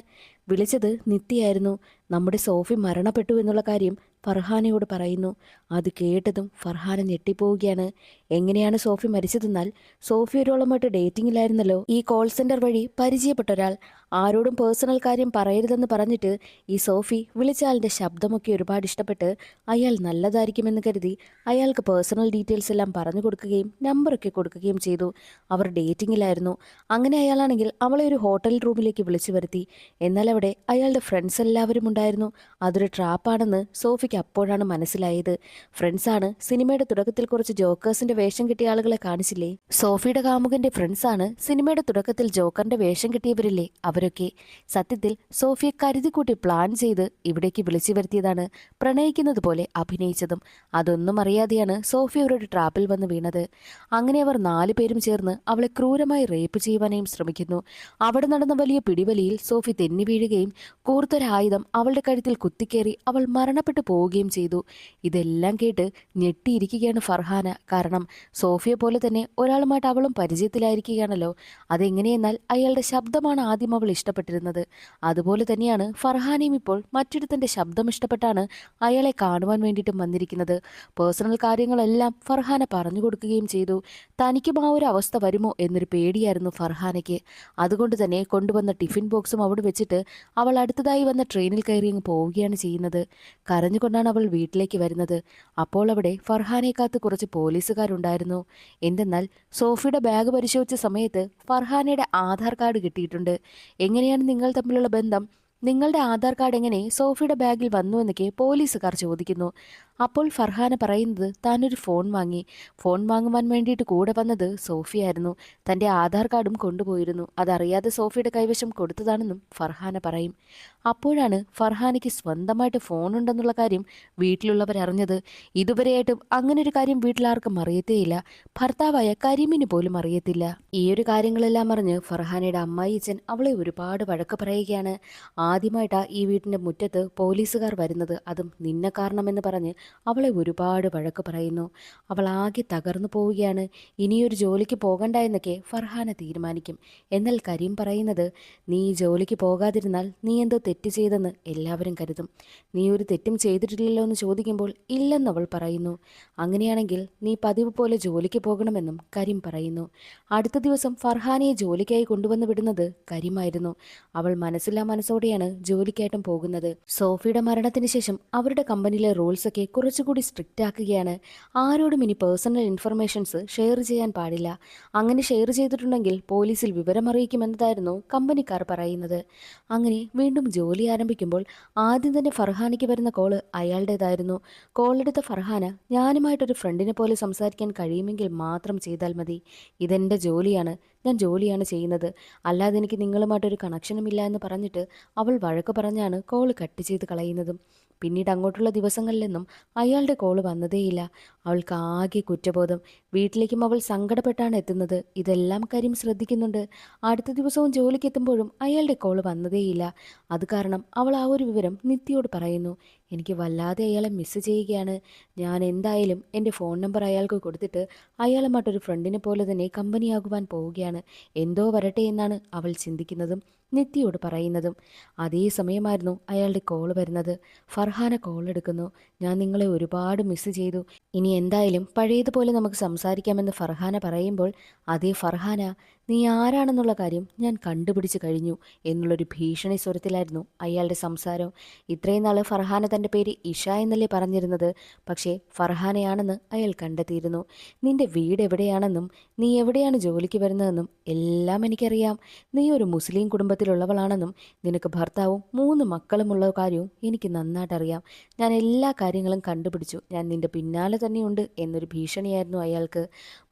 വിളിച്ചത് നിത്യയായിരുന്നു. നമ്മുടെ സോഫി മരണപ്പെട്ടു എന്നുള്ള കാര്യം ഫർഹാനയോട് പറയുന്നു. അത് കേട്ടതും ഫർഹാന ഞെട്ടിപ്പോവുകയാണ്. എങ്ങനെയാണ് സോഫി മരിച്ചതെന്നാൽ സോഫി ഒരോളമായിട്ട് ഡേറ്റിംഗിലായിരുന്നല്ലോ. ഈ കോൾ സെന്റർ വഴി പരിചയപ്പെട്ട ഒരാൾ ആരോടും പേഴ്സണൽ കാര്യം പറയരുതെന്ന് പറഞ്ഞിട്ട് ഈ സോഫി വിളിച്ച ആളുടെ ശബ്ദമൊക്കെ ഒരുപാട് ഇഷ്ടപ്പെട്ട് അയാൾ നല്ലതായിരിക്കുമെന്ന് കരുതി അയാൾക്ക് പേഴ്സണൽ ഡീറ്റെയിൽസ് എല്ലാം പറഞ്ഞു കൊടുക്കുകയും നമ്പറൊക്കെ കൊടുക്കുകയും ചെയ്തു. അവർ ഡേറ്റിംഗിലായിരുന്നു. അങ്ങനെ അയാളാണെങ്കിൽ അവളെ ഒരു ഹോട്ടൽ റൂമിലേക്ക് വിളിച്ചു വരുത്തി. എന്നാൽ അവിടെ അയാളുടെ ഫ്രണ്ട്സ് എല്ലാവരും ഉണ്ടായിരുന്നു. അതൊരു ട്രാപ്പാണെന്ന് സോഫിക്ക് അപ്പോഴാണ് മനസ്സിലായത്. ഫ്രണ്ട്സാണ് സിനിമയുടെ തുടക്കത്തിൽ കുറച്ച് ജോക്കേഴ്സിന്റെ വേഷം കിട്ടിയ ആളുകളെ കാണിച്ചില്ലേ, സോഫിയുടെ കാമുകന്റെ ഫ്രണ്ട്സാണ് സിനിമയുടെ തുടക്കത്തിൽ ജോക്കറിന്റെ വേഷം കിട്ടിയവരില്ലേ അവരൊക്കെ. സത്യത്തിൽ സോഫിയെ കരുതിക്കൂട്ടി പ്ലാൻ ചെയ്ത് ഇവിടേക്ക് വിളിച്ചു വരുത്തിയതാണ്. പ്രണയിക്കുന്നത് പോലെ അഭിനയിച്ചതും. അതൊന്നും അറിയാതെയാണ് സോഫി അവരുടെ ട്രാപ്പിൽ വന്ന് വീണത്. അങ്ങനെ അവർ 4 പേരും ചേർന്ന് അവളെ ക്രൂരമായി റേപ്പ് ചെയ്യുവാനായും ശ്രമിക്കുന്നു. അവിടെ നടന്ന വലിയ പിടിവലിയിൽ സോഫി തെന്നി വീഴുകയും കൂർത്തൊരായുധം അവളുടെ കഴുത്തിൽ കുത്തിക്കേറി അവൾ മരണപ്പെട്ടു പോവുകയും ചെയ്തു. ഇതെല്ലാം കേട്ട് ഞെട്ടിയിരിക്കുകയാണ് ഫർഹാന. കാരണം സോഫിയെ പോലെ തന്നെ ഒരാളുമായിട്ട് അവളും പരിചയത്തിലായിരിക്കുകയാണല്ലോ. അതെങ്ങനെയെന്നാൽ അയാളുടെ ശബ്ദമാണ് ആദ്യം അവൾ ഇഷ്ടപ്പെട്ടിരുന്നത്. അതുപോലെ തന്നെയാണ് ഫർഹാനയും ഇപ്പോൾ മറ്റൊരുത്തന്റെ ശബ്ദം ഇഷ്ടപ്പെട്ടാണ് അയാളെ കാണുവാൻ വേണ്ടിയിട്ടും വന്നിരിക്കുന്നത്. പേഴ്സണൽ കാര്യങ്ങളെല്ലാം ഫർഹാന പറഞ്ഞു കൊടുക്കുകയും ചെയ്തു. തനിക്കും ആ ഒരു അവസ്ഥ വരുമോ എന്നൊരു പേടിയായിരുന്നു ഫർഹാനയ്ക്ക്. അതുകൊണ്ട് തന്നെ കൊണ്ടുവന്ന ടിഫിൻ ബോക്സും അവിടെ വെച്ചിട്ട് അവൾ അടുത്തതായി വന്ന ട്രെയിനിൽ കയറി അങ്ങ് പോവുകയാണ് ചെയ്യുന്നത്. കരഞ്ഞുകൊണ്ടാണ് അവൾ വീട്ടിലേക്ക് വരുന്നത്. അപ്പോൾ അവിടെ ഫർഹാനെ കാത്ത് കുറച്ച് പോലീസുകാരുണ്ടായിരുന്നു. എന്തെന്നാൽ സോഫിയുടെ ബാഗ് പരിശോധിച്ച സമയത്ത് ഫർഹാനയുടെ ആധാർ കാർഡ് കിട്ടിയിട്ടുണ്ട്. എങ്ങനെയാണ് നിങ്ങൾ തമ്മിലുള്ള ബന്ധം, നിങ്ങളുടെ ആധാർ കാർഡ് എങ്ങനെ സോഫിയുടെ ബാഗിൽ വന്നു എന്നൊക്കെ പോലീസുകാർ ചോദിക്കുന്നു. അപ്പോൾ ഫർഹാന പറയുന്നത് താനൊരു ഫോൺ വാങ്ങി. ഫോൺ വാങ്ങുവാൻ വേണ്ടിയിട്ട് കൂടെ വന്നത് സോഫിയായിരുന്നു. തൻ്റെ ആധാർ കാർഡും കൊണ്ടുപോയിരുന്നു. അതറിയാതെ സോഫിയുടെ കൈവശം കൊടുത്തതാണെന്നും ഫർഹാന പറയും. അപ്പോഴാണ് ഫർഹാനയ്ക്ക് സ്വന്തമായിട്ട് ഫോണുണ്ടെന്നുള്ള കാര്യം വീട്ടിലുള്ളവർ അറിഞ്ഞത്. ഇതുവരെയായിട്ടും അങ്ങനൊരു കാര്യം വീട്ടിലാർക്കും അറിയത്തേയില്ല. ഭർത്താവായ കരീമിന് പോലും അറിയത്തില്ല. ഈ ഒരു കാര്യങ്ങളെല്ലാം അറിഞ്ഞ് ഫർഹാനയുടെ അമ്മായിച്ചൻ അവളെ ഒരുപാട് വഴക്ക് പറയുകയാണ്. ആദ്യമായിട്ടാ ഈ വീട്ടിൻ്റെ മുറ്റത്ത് പോലീസുകാർ വരുന്നത്, അതും നിന്നെ കാരണമെന്ന് പറഞ്ഞ് അവളെ ഒരുപാട് വഴക്ക് പറയുന്നു. അവൾ ആകെ തകർന്നു പോവുകയാണ്. ഇനിയൊരു ജോലിക്ക് പോകണ്ട എന്നൊക്കെ ഫർഹാന തീരുമാനിക്കും. എന്നാൽ കരീം പറയുന്നത്, നീ ജോലിക്ക് പോകാതിരുന്നാൽ നീ എന്തോ തെറ്റ് ചെയ്തെന്ന് എല്ലാവരും കരുതും. നീ ഒരു തെറ്റും ചെയ്തിട്ടില്ലല്ലോ എന്ന് ചോദിക്കുമ്പോൾ ഇല്ലെന്നവൾ പറയുന്നു. അങ്ങനെയാണെങ്കിൽ നീ പതിവ് പോലെ ജോലിക്ക് പോകണമെന്നും കരീം പറയുന്നു. അടുത്ത ദിവസം ഫർഹാനയെ ജോലിക്കായി കൊണ്ടുവന്ന് വിടുന്നത് കരീമായിരുന്നു. അവൾ മനസ്സില്ലാ മനസ്സോടെയാണ് ജോലിക്കായിട്ടും പോകുന്നത്. സോഫിയുടെ മരണത്തിന് ശേഷം അവരുടെ കമ്പനിയിലെ റൂൾസൊക്കെ കുറച്ചുകൂടി സ്ട്രിക്റ്റ് ആക്കുകയാണ്. ആരോടും ഇനി പേഴ്സണൽ ഇൻഫർമേഷൻസ് ഷെയർ ചെയ്യാൻ പാടില്ല. അങ്ങനെ ഷെയർ ചെയ്തിട്ടുണ്ടെങ്കിൽ പോലീസിൽ വിവരം അറിയിക്കുമെന്നതായിരുന്നു കമ്പനിക്കാർ പറയുന്നത്. അങ്ങനെ വീണ്ടും ജോലി ആരംഭിക്കുമ്പോൾ ആദ്യം തന്നെ ഫർഹാനയ്ക്ക് വരുന്ന കോള് അയാളുടേതായിരുന്നു. കോളെടുത്ത ഫർഹാന, ഞാനുമായിട്ടൊരു ഫ്രണ്ടിനെ പോലെ സംസാരിക്കാൻ കഴിയുമെങ്കിൽ മാത്രം ചെയ്താൽ മതി. ഇതെൻ്റെ ജോലിയാണ്, ഞാൻ ജോലിയാണ് ചെയ്യുന്നത്, അല്ലാതെ എനിക്ക് നിങ്ങളുമായിട്ടൊരു കണക്ഷനുമില്ല എന്ന് പറഞ്ഞിട്ട് അവൾ വഴക്ക് പറഞ്ഞാണ് കോള് കട്ട് ചെയ്ത് കളയുന്നതും. പിന്നീട് അങ്ങോട്ടുള്ള ദിവസങ്ങളിലൊന്നും അയാളുടെ കോള് വന്നതേയില്ല. അവൾക്ക് ആകെ കുറ്റബോധം. വീട്ടിലേക്കും അവൾ സങ്കടപ്പെട്ടാണ് എത്തുന്നത്. ഇതെല്ലാം കരീം ശ്രദ്ധിക്കുന്നുണ്ട്. അടുത്ത ദിവസവും ജോലിക്ക് എത്തുമ്പോഴും അയാളുടെ കോള് വന്നതേയില്ല. അത് കാരണം അവൾ ആ ഒരു വിവരം നിത്യയോട് പറയുന്നു. എനിക്ക് വല്ലാതെ അയാളെ മിസ് ചെയ്യുകയാണ്. ഞാൻ എന്തായാലും എൻ്റെ ഫോൺ നമ്പർ അയാൾക്ക് കൊടുത്തിട്ട് അയാളുമായിട്ടൊരു ഫ്രണ്ടിനെ പോലെ തന്നെ കമ്പനിയാകുവാൻ പോവുകയാണ്. എന്തോ വരട്ടെ എന്നാണ് അവൾ ചിന്തിക്കുന്നതും നിത്യയോട് പറയുന്നതും. അതേ സമയമായിരുന്നു അയാളുടെ കോള് വരുന്നത്. ഫർഹാന കോൾ എടുക്കുന്നു. ഞാൻ നിങ്ങളെ ഒരുപാട് മിസ് ചെയ്തു. ഇനി എന്തായാലും പഴയതുപോലെ നമുക്ക് സംസാരിക്കാമെന്ന് ഫർഹാന പറയുമ്പോൾ, അതേ ഫർഹാന, നീ ആരാണെന്നുള്ള കാര്യം ഞാൻ കണ്ടുപിടിച്ച് കഴിഞ്ഞു എന്നുള്ളൊരു ഭീഷണി സ്വരത്തിലായിരുന്നു അയാളുടെ സംസാരം. ഇത്രയും നാൾ ഫർഹാന തൻ്റെ പേര് ഇഷ എന്നല്ലേ പറഞ്ഞിരുന്നത്. പക്ഷേ ഫർഹാനയാണെന്ന് അയാൾ കണ്ടെത്തിയിരുന്നു. നിന്റെ വീട് എവിടെയാണെന്നും നീ എവിടെയാണ് ജോലിക്ക് വരുന്നതെന്നും എല്ലാം എനിക്കറിയാം. നീ ഒരു മുസ്ലിം കുടുംബത്തിലുള്ളവളാണെന്നും നിനക്ക് ഭർത്താവും 3 മക്കളുമുള്ള കാര്യവും എനിക്ക് നന്നായിട്ടറിയാം. ഞാൻ എല്ലാ കാര്യങ്ങളും കണ്ടുപിടിച്ചു. ഞാൻ നിന്റെ പിന്നാലെ തന്നെയുണ്ട് എന്നൊരു ഭീഷണിയായിരുന്നു അയാൾക്ക്.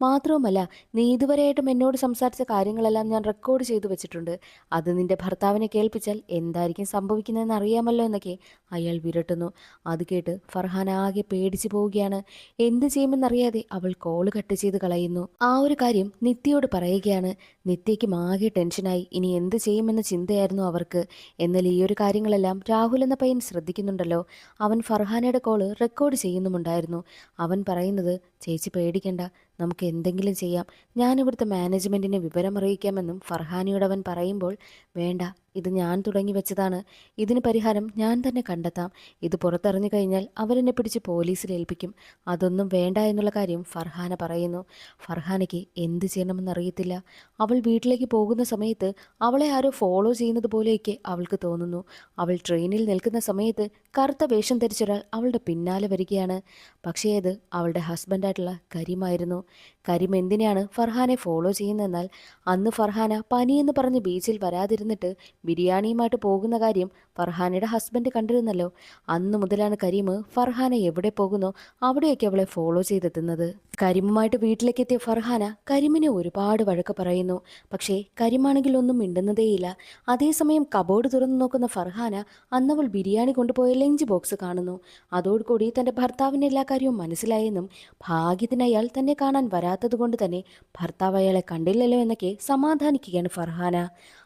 മാത്രവുമല്ല, നീ ഇതുവരെയായിട്ടും എന്നോട് സംസാരിച്ച കാര്യങ്ങളെല്ലാം ഞാൻ റെക്കോർഡ് ചെയ്തു വെച്ചിട്ടുണ്ട്. അത് നിന്റെ ഭർത്താവിനെ കേൾപ്പിച്ചാൽ എന്തായിരിക്കും സംഭവിക്കുന്നതെന്ന് അറിയാമല്ലോ എന്നൊക്കെ അയാൾ വിരട്ടുന്നു. അത് കേട്ട് ഫർഹാന ആകെ പേടിച്ചു പോവുകയാണ്. എന്ത് ചെയ്യുമെന്നറിയാതെ അവൾ കോള് കട്ട് ചെയ്ത് കളയുന്നു. ആ ഒരു കാര്യം നിത്യയോട് പറയുകയാണ്. നിത്യയ്ക്കും ആകെ ടെൻഷനായി. ഇനി എന്ത് ചെയ്യുമെന്ന ചിന്തയായിരുന്നു അവർക്ക്. എന്നാൽ ഈ ഒരു കാര്യങ്ങളെല്ലാം രാഹുൽ എന്ന പയ്യൻ ശ്രദ്ധിക്കുന്നുണ്ടല്ലോ. അവൻ ഫർഹാനയുടെ കോള് റെക്കോർഡ് ചെയ്യുന്നുമുണ്ടായിരുന്നു. അവൻ പറയുന്നത്, ചേച്ചി പേടിക്കണ്ട, നമുക്ക് എന്തെങ്കിലും ചെയ്യാം, ഞാനിവിടുത്തെ മാനേജ്മെൻറ്റിനെ വിവരമറിയിക്കാമെന്നും ഫർഹാനയോട് അവൻ പറയുമ്പോൾ, വേണ്ട, ഇത് ഞാൻ തുടങ്ങി വെച്ചതാണ്. ഇതിന് പരിഹാരം ഞാൻ തന്നെ കണ്ടെത്താം. ഇത് പുറത്തറിഞ്ഞു കഴിഞ്ഞാൽ അവരെന്നെ പിടിച്ച് പോലീസിൽ ഏൽപ്പിക്കും. അതൊന്നും വേണ്ട എന്നുള്ള കാര്യം ഫർഹാന പറയുന്നു. ഫർഹാനയ്ക്ക് എന്ത് ചെയ്യണമെന്നറിയത്തില്ല. അവൾ വീട്ടിലേക്ക് പോകുന്ന സമയത്ത് അവളെ ആരോ ഫോളോ ചെയ്യുന്നത് പോലെയൊക്കെ അവൾക്ക് തോന്നുന്നു. അവൾ ട്രെയിനിൽ നിൽക്കുന്ന സമയത്ത് കറുത്ത വേഷം ധരിച്ചൊരാൾ അവളുടെ പിന്നാലെ വരികയാണ്. പക്ഷേ അത് അവളുടെ ഹസ്ബൻഡായിട്ടുള്ള കരീമായിരുന്നു. കരീം എന്തിനാണ് ഫർഹാനെ ഫോളോ ചെയ്യുന്നതെന്നാൽ, അന്ന് ഫർഹാന പനിയെന്ന് പറഞ്ഞ് ബീച്ചിൽ വരാതിരുന്നിട്ട് ബിരിയാണിയുമായിട്ട് പോകുന്ന കാര്യം ഫർഹാനയുടെ ഹസ്ബൻഡ് കണ്ടിരുന്നല്ലോ. അന്ന് മുതലാണ് കരീം ഫർഹാന എവിടെ പോകുന്നോ അവിടെയൊക്കെ അവളെ ഫോളോ ചെയ്തെത്തുന്നത്. കരീമുമായിട്ട് വീട്ടിലേക്ക് എത്തിയ ഫർഹാന കരീമിനെ ഒരുപാട് വഴക്ക് പറയുന്നു. പക്ഷേ കരീമാണെങ്കിൽ ഒന്നും മിണ്ടുന്നതേയില്ല. അതേസമയം കബോർഡ് തുറന്നു നോക്കുന്ന ഫർഹാന അന്നവൾ ബിരിയാണി കൊണ്ടുപോയ ലഞ്ച് ബോക്സ് കാണുന്നു. അതോടുകൂടി തൻ്റെ ഭർത്താവിന് എല്ലാ കാര്യവും മനസ്സിലായെന്നും ഭാഗ്യത്തിന് അയാൾ തന്നെ കാണാൻ വരാത്തത് കൊണ്ട് തന്നെ ഭർത്താവ് അയാളെ കണ്ടില്ലല്ലോ എന്നൊക്കെ സമാധാനിക്കുകയാണ് ഫർഹാന.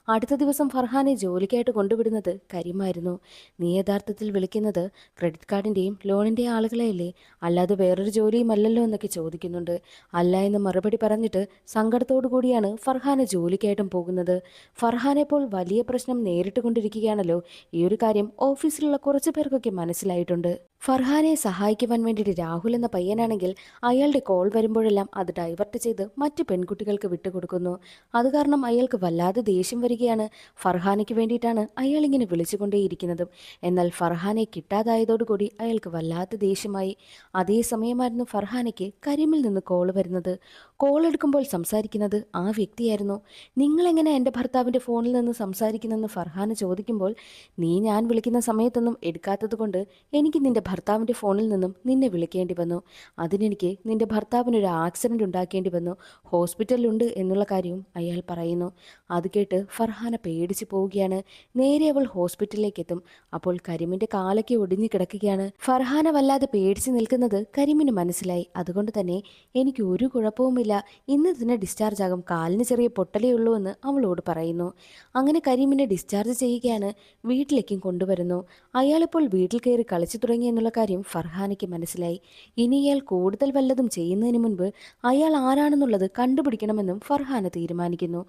അടുത്ത ദിവസം ഫർഹാനെ ജോലിക്കായിട്ട് കൊണ്ടുവിടുന്നത് കരീമായിരുന്നു. നീ യഥാർത്ഥത്തിൽ വിളിക്കുന്നത് ക്രെഡിറ്റ് കാർഡിൻ്റെയും ലോണിൻ്റെയും ആളുകളെയല്ലേ, അല്ലാതെ വേറൊരു ജോലിയും അല്ലല്ലോ എന്നൊക്കെ ചോദിക്കുന്നുണ്ട്. അല്ല എന്ന് മറുപടി പറഞ്ഞിട്ട് സങ്കടത്തോടു കൂടിയാണ് ഫർഹാന ജോലിക്കായിട്ടും പോകുന്നത്. ഫർഹാൻ ഇപ്പോൾ വലിയ പ്രശ്നം നേരിട്ടുകൊണ്ടിരിക്കുകയാണല്ലോ. ഈ ഒരു കാര്യം ഓഫീസിലുള്ള കുറച്ചു പേർക്കൊക്കെ മനസ്സിലായിട്ടുണ്ട്. ഫർഹാനെ സഹായിക്കുവാൻ വേണ്ടിയിട്ട് രാഹുൽ എന്ന പയ്യനാണെങ്കിൽ അയാളുടെ കോൾ വരുമ്പോഴെല്ലാം അത് ഡൈവേർട്ട് ചെയ്ത് മറ്റു പെൺകുട്ടികൾക്ക് വിട്ടുകൊടുക്കുന്നു. അത് കാരണം അയാൾക്ക് വല്ലാതെ ദേഷ്യം വരികയാണ്. ഫർഹാനയ്ക്ക് വേണ്ടിയിട്ടാണ് അയാൾ ഇങ്ങനെ വിളിച്ചുകൊണ്ടേയിരിക്കുന്നതും. എന്നാൽ ഫർഹാനെ കിട്ടാതായതോടുകൂടി അയാൾക്ക് വല്ലാത്ത ദേഷ്യമായി. അതേ സമയമായിരുന്നു ഫർഹാനയ്ക്ക് കരീമിൽ നിന്ന് കോൾ വരുന്നത്. കോൾ എടുക്കുമ്പോൾ സംസാരിക്കുന്നത് ആ വ്യക്തിയായിരുന്നു. നിങ്ങളെങ്ങനെ എൻ്റെ ഭർത്താവിൻ്റെ ഫോണിൽ നിന്ന് സംസാരിക്കുന്നെന്ന് ഫർഹാന ചോദിക്കുമ്പോൾ, നീ ഞാൻ വിളിക്കുന്ന സമയത്തൊന്നും എടുക്കാത്തത് കൊണ്ട് എനിക്ക് നിന്റെ ഭർത്താവിൻ്റെ ഫോണിൽ നിന്നും നിന്നെ വിളിക്കേണ്ടി വന്നു. അതിനെനിക്ക് നിന്റെ ഭർത്താവിനൊരു ആക്സിഡൻ്റ് ഉണ്ടാക്കേണ്ടി വന്നു. ഹോസ്പിറ്റലിലുണ്ട് എന്നുള്ള കാര്യവും അയാൾ പറയുന്നു. അത് കേട്ട് ഫർഹാന പേടിച്ചു പോവുകയാണ്. നേരെ അവൾ ഹോസ്പിറ്റലിലേക്ക് എത്തും. അപ്പോൾ കരീമിൻ്റെ കാലൊക്കെ ഒടിഞ്ഞു കിടക്കുകയാണ്. ഫർഹാന വല്ലാതെ പേടിച്ചു നിൽക്കുന്നത് കരീമിന് മനസ്സിലായി. അതുകൊണ്ട് തന്നെ എനിക്ക് ഒരു കുഴപ്പവുമില്ല, ഇന്ന് തന്നെ ഡിസ്ചാർജ് ആകും, കാലിന് ചെറിയ പൊട്ടലേ ഉള്ളൂ എന്ന് അവളോട് പറയുന്നു. അങ്ങനെ കരീമിനെ ഡിസ്ചാർജ് ചെയ്യുകയാണ്. വീട്ടിലേക്കും കൊണ്ടുവരുന്നു. അയാളിപ്പോൾ വീട്ടിൽ കയറി കളിച്ചു തുടങ്ങി എന്നുള്ള കാര്യം ഫർഹാനയ്ക്ക് മനസ്സിലായി. ഇനി ഇയാൾ കൂടുതൽ വല്ലതും ചെയ്യുന്നതിന് മുൻപ് അയാൾ ആരാണെന്നുള്ളത് കണ്ടുപിടിക്കണമെന്നും ഫർഹാന തീരുമാനിക്കുന്നു.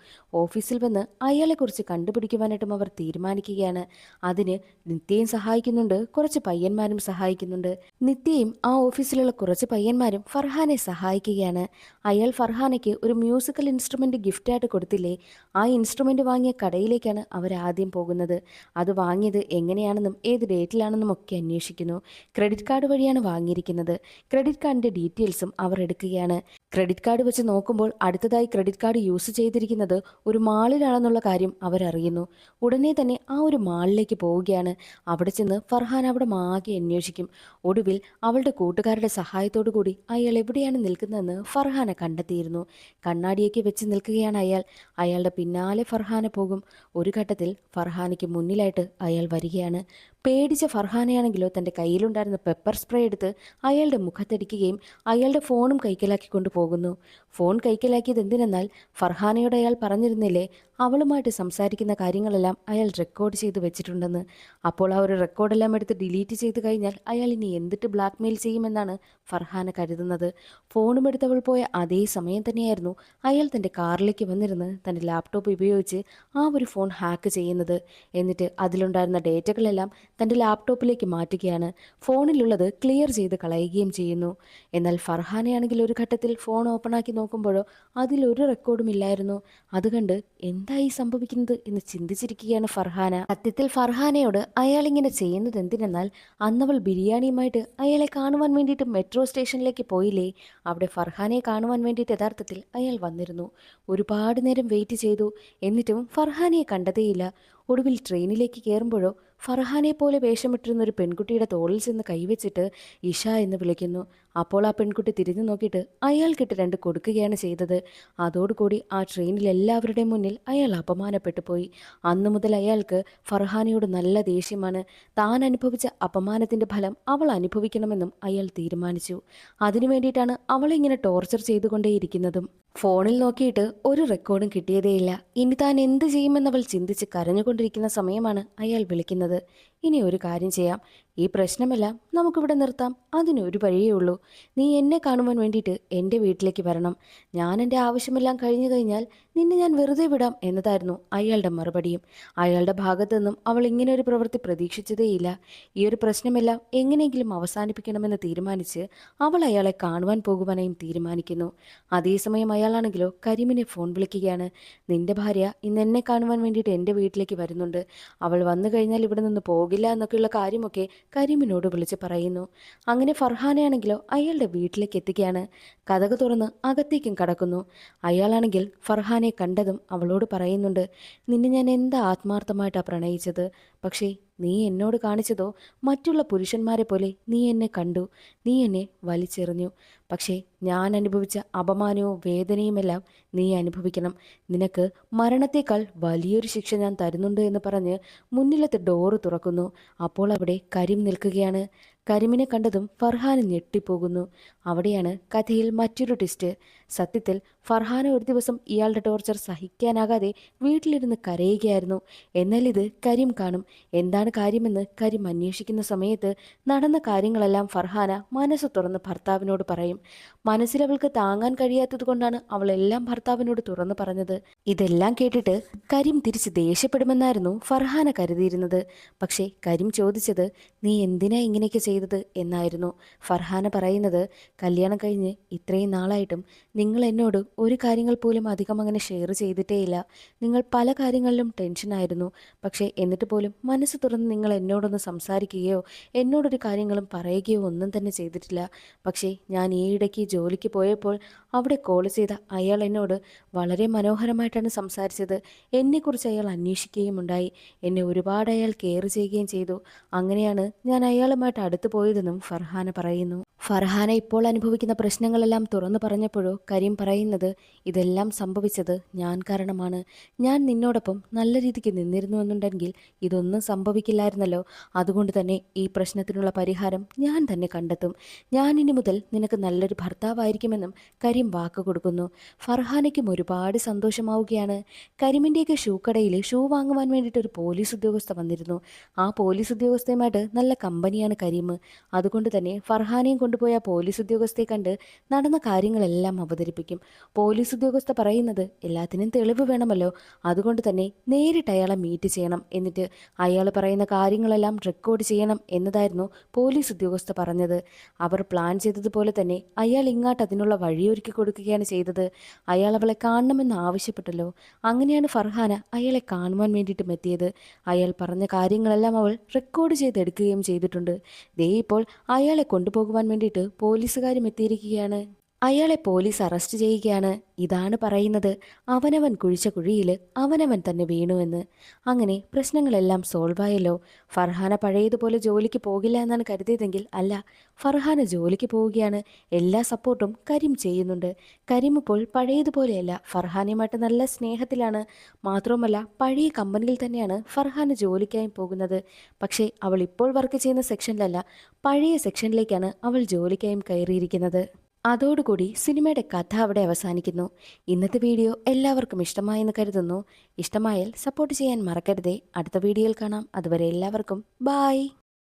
ഓഫീസിൽ വന്ന് അയാളെക്കുറിച്ച് കണ്ടുപിടിക്കുവാനായിട്ടും അവർ തീരുമാനിക്കുകയാണ്. അതിന് നിത്യയും സഹായിക്കുന്നുണ്ട്, കുറച്ച് പയ്യന്മാരും സഹായിക്കുന്നുണ്ട്. നിത്യയും ആ ഓഫീസിലുള്ള കുറച്ച് പയ്യന്മാരും ഫർഹാനെ സഹായിക്കുകയാണ്. അയാൾ ഫർഹാനയ്ക്ക് ഒരു മ്യൂസിക്കൽ ഇൻസ്ട്രുമെന്റ് ഗിഫ്റ്റായിട്ട് കൊടുത്തില്ലേ, ആ ഇൻസ്ട്രുമെന്റ് വാങ്ങിയ കടയിലേക്കാണ് അവരാദ്യം പോകുന്നത്. അത് വാങ്ങിയത് എങ്ങനെയാണെന്നും ഏത് ഡേറ്റിലാണെന്നും ഒക്കെ അന്വേഷിക്കുന്നു. ക്രെഡിറ്റ് കാർഡ് വഴിയാണ് വാങ്ങിയിരിക്കുന്നത്. ക്രെഡിറ്റ് കാർഡിന്റെ ഡീറ്റെയിൽസും അവർ എടുക്കുകയാണ്. ക്രെഡിറ്റ് കാർഡ് വെച്ച് നോക്കുമ്പോൾ അടുത്തതായി ക്രെഡിറ്റ് കാർഡ് യൂസ് ചെയ്തിരിക്കുന്നത് ഒരു മാളിലാണെന്നുള്ള കാര്യം അവരറിയുന്നു. ഉടനെ തന്നെ ആ ഒരു മാളിലേക്ക് പോവുകയാണ്. അവിടെ ചെന്ന് ഫർഹാൻ അവിടെ ആകെ അന്വേഷിക്കും. ഒടുവിൽ അവളുടെ കൂട്ടുകാരുടെ സഹായത്തോടു കൂടി അയാൾ എവിടെയാണ് നിൽക്കുന്നതെന്ന് ഫർഹാന കണ്ടെത്തിയിരുന്നു. കണ്ണാടിയൊക്കെ വെച്ച് നിൽക്കുകയാണ് അയാൾ. അയാളുടെ പിന്നാലെ ഫർഹാന പോകും. ഒരു ഘട്ടത്തിൽ ഫർഹാനയ്ക്ക് മുന്നിലായിട്ട് അയാൾ വരികയാണ്. പേടിച്ച ഫർഹാനയാണെങ്കിലോ തൻ്റെ കയ്യിലുണ്ടായിരുന്ന പെപ്പർ സ്പ്രേ എടുത്ത് അയാളുടെ മുഖത്തടിക്കുകയും അയാളുടെ ഫോണും കൈക്കലാക്കിക്കൊണ്ട് പോകുന്നു. ഫോൺ കൈക്കലാക്കിയത് എന്തിനെന്നാൽ ഫർഹാനയോട് അയാൾ പറഞ്ഞിരുന്നില്ലേ അവളുമായിട്ട് സംസാരിക്കുന്ന കാര്യങ്ങളെല്ലാം അയാൾ റെക്കോർഡ് ചെയ്ത് വെച്ചിട്ടുണ്ടെന്ന്. അപ്പോൾ ആ ഒരു റെക്കോർഡെല്ലാം എടുത്ത് ഡിലീറ്റ് ചെയ്ത് കഴിഞ്ഞാൽ അയാൾ ഇനി എന്തിട്ട് ബ്ലാക്ക്മെയിൽ ചെയ്യുമെന്നാണ് ഫർഹാന കരുതുന്നത്. ഫോണും എടുത്തവൾ പോയ അതേ സമയം തന്നെയായിരുന്നു അയാൾ തൻ്റെ കാറിലേക്ക് വന്നിരുന്ന് തൻ്റെ ലാപ്ടോപ്പ് ഉപയോഗിച്ച് ആ ഒരു ഫോൺ ഹാക്ക് ചെയ്യുന്നത്. എന്നിട്ട് അതിലുണ്ടായിരുന്ന ഡേറ്റകളെല്ലാം തൻ്റെ ലാപ്ടോപ്പിലേക്ക് മാറ്റുകയാണ്. ഫോണിലുള്ളത് ക്ലിയർ ചെയ്ത് കളയുകയും ചെയ്യുന്നു. എന്നാൽ ഫർഹാനയാണെങ്കിൽ ഒരു ഘട്ടത്തിൽ ഫോൺ ഓപ്പണാക്കി നോക്കുമ്പോഴോ അതിലൊരു റെക്കോർഡും ഇല്ലായിരുന്നു. അത് കണ്ട് എന്തായി സംഭവിക്കുന്നത് എന്ന് ചിന്തിച്ചിരിക്കുകയാണ് ഫർഹാന. സത്യത്തിൽ ഫർഹാനയോട് അയാൾ ഇങ്ങനെ ചെയ്യുന്നത് എന്തിനെന്നാൽ അന്നവൾ ബിരിയാണിയുമായിട്ട് അയാളെ കാണുവാൻ വേണ്ടിയിട്ട് മെട്രോ സ്റ്റേഷനിലേക്ക് പോയില്ലേ, അവിടെ ഫർഹാനയെ കാണുവാൻ വേണ്ടിയിട്ട് യഥാർത്ഥത്തിൽ അയാൾ വന്നിരുന്നു. ഒരുപാട് നേരം വെയിറ്റ് ചെയ്തു. എന്നിട്ടും ഫർഹാനയെ കണ്ടതേയില്ല. ഒടുവിൽ ട്രെയിനിലേക്ക് കയറുമ്പോഴോ ഫർഹാനെ പോലെ വേഷമിട്ടിരുന്ന ഒരു പെൺകുട്ടിയുടെ തോളിൽ ചെന്ന് കൈവച്ചിട്ട് ഇഷ എന്ന് വിളിക്കുന്നു. അപ്പോൾ ആ പെൺകുട്ടി തിരിഞ്ഞു നോക്കിയിട്ട് അയാൾക്കിട്ട് രണ്ട് കൊടുക്കുകയാണ് ചെയ്തത്. അതോടുകൂടി ആ ട്രെയിനിൽ എല്ലാവരുടെയും മുന്നിൽ അയാൾ അപമാനപ്പെട്ടു പോയി. അന്നു മുതൽ അയാൾക്ക് ഫർഹാനയോട് നല്ല ദേഷ്യമാണ്. താൻ അനുഭവിച്ച അപമാനത്തിൻ്റെ ഫലം അവൾ അനുഭവിക്കണമെന്നും അയാൾ തീരുമാനിച്ചു. അതിനു വേണ്ടിയിട്ടാണ് അവളെ ഇങ്ങനെ ടോർച്ചർ ചെയ്തുകൊണ്ടേയിരിക്കുന്നതും. ഫോണിൽ നോക്കിയിട്ട് ഒരു റെക്കോർഡും കിട്ടിയതേയില്ല. ഇനി താൻ എന്ത് ചെയ്യുമെന്നവൾ ചിന്തിച്ച് കരഞ്ഞുകൊണ്ടിരിക്കുന്ന സമയമാണ് അയാൾ വിളിക്കുന്നത്. ഇനി ഒരു കാര്യം ചെയ്യാം, ഈ പ്രശ്നമെല്ലാം നമുക്കിവിടെ നിർത്താം. അതിനൊരു വഴിയേ ഉള്ളൂ. നീ എന്നെ കാണുവാൻ വേണ്ടിയിട്ട് എൻ്റെ വീട്ടിലേക്ക് വരണം. ഞാൻ എൻ്റെ ആവശ്യമെല്ലാം കഴിഞ്ഞു കഴിഞ്ഞാൽ നിന്നെ ഞാൻ വെറുതെ വിടാം എന്നതായിരുന്നു അയാളുടെ മറുപടിയും. അയാളുടെ ഭാഗത്തു നിന്നും അവൾ ഇങ്ങനെ ഒരു പ്രവൃത്തി പ്രതീക്ഷിച്ചതേയില്ല. ഈ ഒരു പ്രശ്നമെല്ലാം എങ്ങനെയെങ്കിലും അവസാനിപ്പിക്കണമെന്ന് തീരുമാനിച്ച് അവൾ അയാളെ കാണുവാൻ പോകുവാനായും തീരുമാനിക്കുന്നു. അതേസമയം അയാളാണെങ്കിലോ കരീമിനെ ഫോൺ വിളിക്കുകയാണ്. നിന്റെ ഭാര്യ ഇന്ന് എന്നെ കാണുവാൻ വേണ്ടിയിട്ട് എൻ്റെ വീട്ടിലേക്ക് വരുന്നുണ്ട്. അവൾ വന്നു കഴിഞ്ഞാൽ ഇവിടെ നിന്ന് പോകില്ല എന്നൊക്കെയുള്ള കാര്യമൊക്കെ കരീമിനോട് വിളിച്ച് പറയുന്നു. അങ്ങനെ ഫർഹാനയാണെങ്കിലോ അയാളുടെ വീട്ടിലേക്ക് എത്തുകയാണ്. കതക് തുറന്ന് അകത്തേക്കും കടക്കുന്നു. അയാളാണെങ്കിൽ ഫർഹാനെ കണ്ടതും അവളോട് പറയുന്നുണ്ട്, നിന്നെ ഞാൻ എന്താ ആത്മാർത്ഥമായിട്ടാണ് പ്രണയിച്ചത്. പക്ഷേ നീ എന്നോട് കാണിച്ചതോ മറ്റുള്ള പുരുഷന്മാരെ പോലെ നീ എന്നെ കണ്ടു, നീ എന്നെ വലിച്ചെറിഞ്ഞു. പക്ഷേ ഞാൻ അനുഭവിച്ച അപമാനവും വേദനയുമെല്ലാം നീ അനുഭവിക്കണം. നിനക്ക് മരണത്തേക്കാൾ വലിയൊരു ശിക്ഷ ഞാൻ തരുന്നുണ്ട് എന്ന് പറഞ്ഞ് മുന്നിലത്തെ ഡോറ് തുറക്കുന്നു. അപ്പോൾ അവിടെ കരീം നിൽക്കുകയാണ്. കരിമിനെ കണ്ടതും ഫർഹാന ഞെട്ടിപ്പോകുന്നു. അവിടെയാണ് കഥയിൽ മറ്റൊരു ട്വിസ്റ്റ്. സത്യത്തിൽ ഫർഹാന ഒരു ദിവസം ഇയാളുടെ ടോർച്ചർ സഹിക്കാനാകാതെ വീട്ടിലിരുന്ന് കരയുകയായിരുന്നു. എന്നാൽ ഇത് കരീം കാണും. എന്താണ് കാര്യമെന്ന് കരീം അന്വേഷിക്കുന്ന സമയത്ത് നടന്ന കാര്യങ്ങളെല്ലാം ഫർഹാന മനസ്സ് തുറന്ന് ഭർത്താവിനോട് പറയും. മനസ്സിലവൾക്ക് താങ്ങാൻ കഴിയാത്തത് കൊണ്ടാണ് അവൾ എല്ലാം ഭർത്താവിനോട് തുറന്നു പറഞ്ഞത്. ഇതെല്ലാം കേട്ടിട്ട് കരീം തിരിച്ച് ദേഷ്യപ്പെടുമെന്നായിരുന്നു ഫർഹാന കരുതിയിരുന്നത്. പക്ഷേ കരീം ചോദിച്ചത് നീ എന്തിനാ ഇങ്ങനെയൊക്കെ ചെയ്തത് എന്നായിരുന്നു. ഫർഹാന പറയുന്നത് കല്യാണം കഴിഞ്ഞ് ഇത്രയും നാളായിട്ടും നിങ്ങൾ എന്നോട് ഒരു കാര്യങ്ങൾ പോലും അധികം അങ്ങനെ ഷെയർ ചെയ്തിട്ടേയില്ല. നിങ്ങൾ പല കാര്യങ്ങളിലും ടെൻഷനായിരുന്നു. പക്ഷേ എന്നിട്ട് പോലും മനസ്സ് തുറന്ന് നിങ്ങൾ എന്നോടൊന്ന് സംസാരിക്കുകയോ എന്നോടൊരു കാര്യങ്ങളും പറയുകയോ ഒന്നും തന്നെ ചെയ്തിട്ടില്ല. പക്ഷേ ഞാൻ ഈയിടയ്ക്ക് ജോലിക്ക് പോയപ്പോൾ അവിടെ കോൾ ചെയ്ത അയാൾ എന്നോട് വളരെ മനോഹരമായിട്ടാണ് സംസാരിച്ചത്. എന്നെക്കുറിച്ച് അയാൾ അന്വേഷിക്കുകയും ഉണ്ടായി. എന്നെ ഒരുപാട് അയാൾ കെയർ ചെയ്യുകയും ചെയ്തു. അങ്ങനെയാണ് ഞാൻ അയാളുമായിട്ട് അടുത്തു പോയതെന്നും ഫർഹാന പറയുന്നു. ഫർഹാന ഇപ്പോൾ അനുഭവിക്കുന്ന പ്രശ്നങ്ങളെല്ലാം തുറന്നു പറഞ്ഞപ്പോഴോ കരീം പറയുന്നത് ഇതെല്ലാം സംഭവിച്ചത് ഞാൻ കാരണമാണ്. ഞാൻ നിന്നോടൊപ്പം നല്ല രീതിക്ക് നിന്നിരുന്നുവെന്നുണ്ടെങ്കിൽ ഇതൊന്നും സംഭവിക്കില്ലായിരുന്നല്ലോ. അതുകൊണ്ട് തന്നെ ഈ പ്രശ്നത്തിനുള്ള പരിഹാരം ഞാൻ തന്നെ കണ്ടെത്തും. ഞാൻ ഇനി മുതൽ നിനക്ക് നല്ലൊരു ഭർത്താവായിരിക്കുമെന്നും കരീം വാക്ക് കൊടുക്കുന്നു. ഫർഹാനയ്ക്കും ഒരുപാട് സന്തോഷമാവുകയാണ്. കരീമിൻ്റെയൊക്കെ ഷൂ കടയിൽ ഷൂ വാങ്ങുവാൻ വേണ്ടിയിട്ട് ഒരു പോലീസ് ഉദ്യോഗസ്ഥ വന്നിരുന്നു. ആ പോലീസ് ഉദ്യോഗസ്ഥയുമായിട്ട് നല്ല കമ്പനിയാണ് കരീം. അതുകൊണ്ട് തന്നെ ഫർഹാനയും കൊണ്ടുപോയ പോലീസ് ഉദ്യോഗസ്ഥയെ കണ്ട് നടന്ന കാര്യങ്ങളെല്ലാം അവതരിപ്പിക്കും. പോലീസ് ഉദ്യോഗസ്ഥ പറയുന്നത് എല്ലാത്തിനും തെളിവ് വേണമല്ലോ. അതുകൊണ്ട് തന്നെ നേരിട്ട് അയാളെ മീറ്റ് ചെയ്യണം. എന്നിട്ട് അയാൾ പറയുന്ന കാര്യങ്ങളെല്ലാം റെക്കോർഡ് ചെയ്യണം എന്നതായിരുന്നു പോലീസ് ഉദ്യോഗസ്ഥ പറഞ്ഞത്. അവർ പ്ലാൻ ചെയ്തതുപോലെ തന്നെ അയാൾ ഇങ്ങോട്ട് അതിനുള്ള വഴിയൊരുക്കി കൊടുക്കുകയാണ് ചെയ്തത്. അയാൾ അവളെ കാണണമെന്ന് ആവശ്യപ്പെട്ടല്ലോ. അങ്ങനെയാണ് ഫർഹാന അയാളെ കാണുവാൻ വേണ്ടിയിട്ടും എത്തിയത്. അയാൾ പറഞ്ഞ കാര്യങ്ങളെല്ലാം അവൾ റെക്കോർഡ് ചെയ്തെടുക്കുകയും ചെയ്തിട്ടുണ്ട്. ദേ ഇപ്പോൾ അയാളെ കൊണ്ടുപോകുവാൻ വേണ്ടിയിട്ട് പോലീസുകാരും എത്തിയിരിക്കുകയാണ്. അയാളെ പോലീസ് അറസ്റ്റ് ചെയ്യുകയാണ്. ഇതാണ് പറയുന്നത് അവനവൻ കുഴിച്ച കുഴിയിൽ അവനവൻ തന്നെ വീണുവെന്ന്. അങ്ങനെ പ്രശ്നങ്ങളെല്ലാം സോൾവായല്ലോ. ഫർഹാന പഴയതുപോലെ ജോലിക്ക് പോകില്ല എന്നാണ് കരുതിയതെങ്കിൽ അല്ല, ഫർഹാന ജോലിക്ക് പോവുകയാണ്. എല്ലാ സപ്പോർട്ടും കരീം ചെയ്യുന്നുണ്ട്. കരീം ഇപ്പോൾ പഴയതുപോലെയല്ല, ഫർഹാനയുമായിട്ട് നല്ല സ്നേഹത്തിലാണ്. മാത്രവുമല്ല പഴയ കമ്പനിയിൽ തന്നെയാണ് ഫർഹാന ജോലിക്കായി പോകുന്നത്. പക്ഷേ അവൾ ഇപ്പോൾ വർക്ക് ചെയ്യുന്ന സെക്ഷനിലല്ല, പഴയ സെക്ഷനിലേക്കാണ് അവൾ ജോലിക്കായും കയറിയിരിക്കുന്നത്. അതോടുകൂടി സിനിമയുടെ കഥ അവിടെ അവസാനിക്കുന്നു. ഇന്നത്തെ വീഡിയോ എല്ലാവർക്കും ഇഷ്ടമായെന്ന് കരുതുന്നു. ഇഷ്ടമായാൽ സപ്പോർട്ട് ചെയ്യാൻ മറക്കരുതേ. അടുത്ത വീഡിയോയിൽ കാണാം. അതുവരെ എല്ലാവർക്കും ബായ്.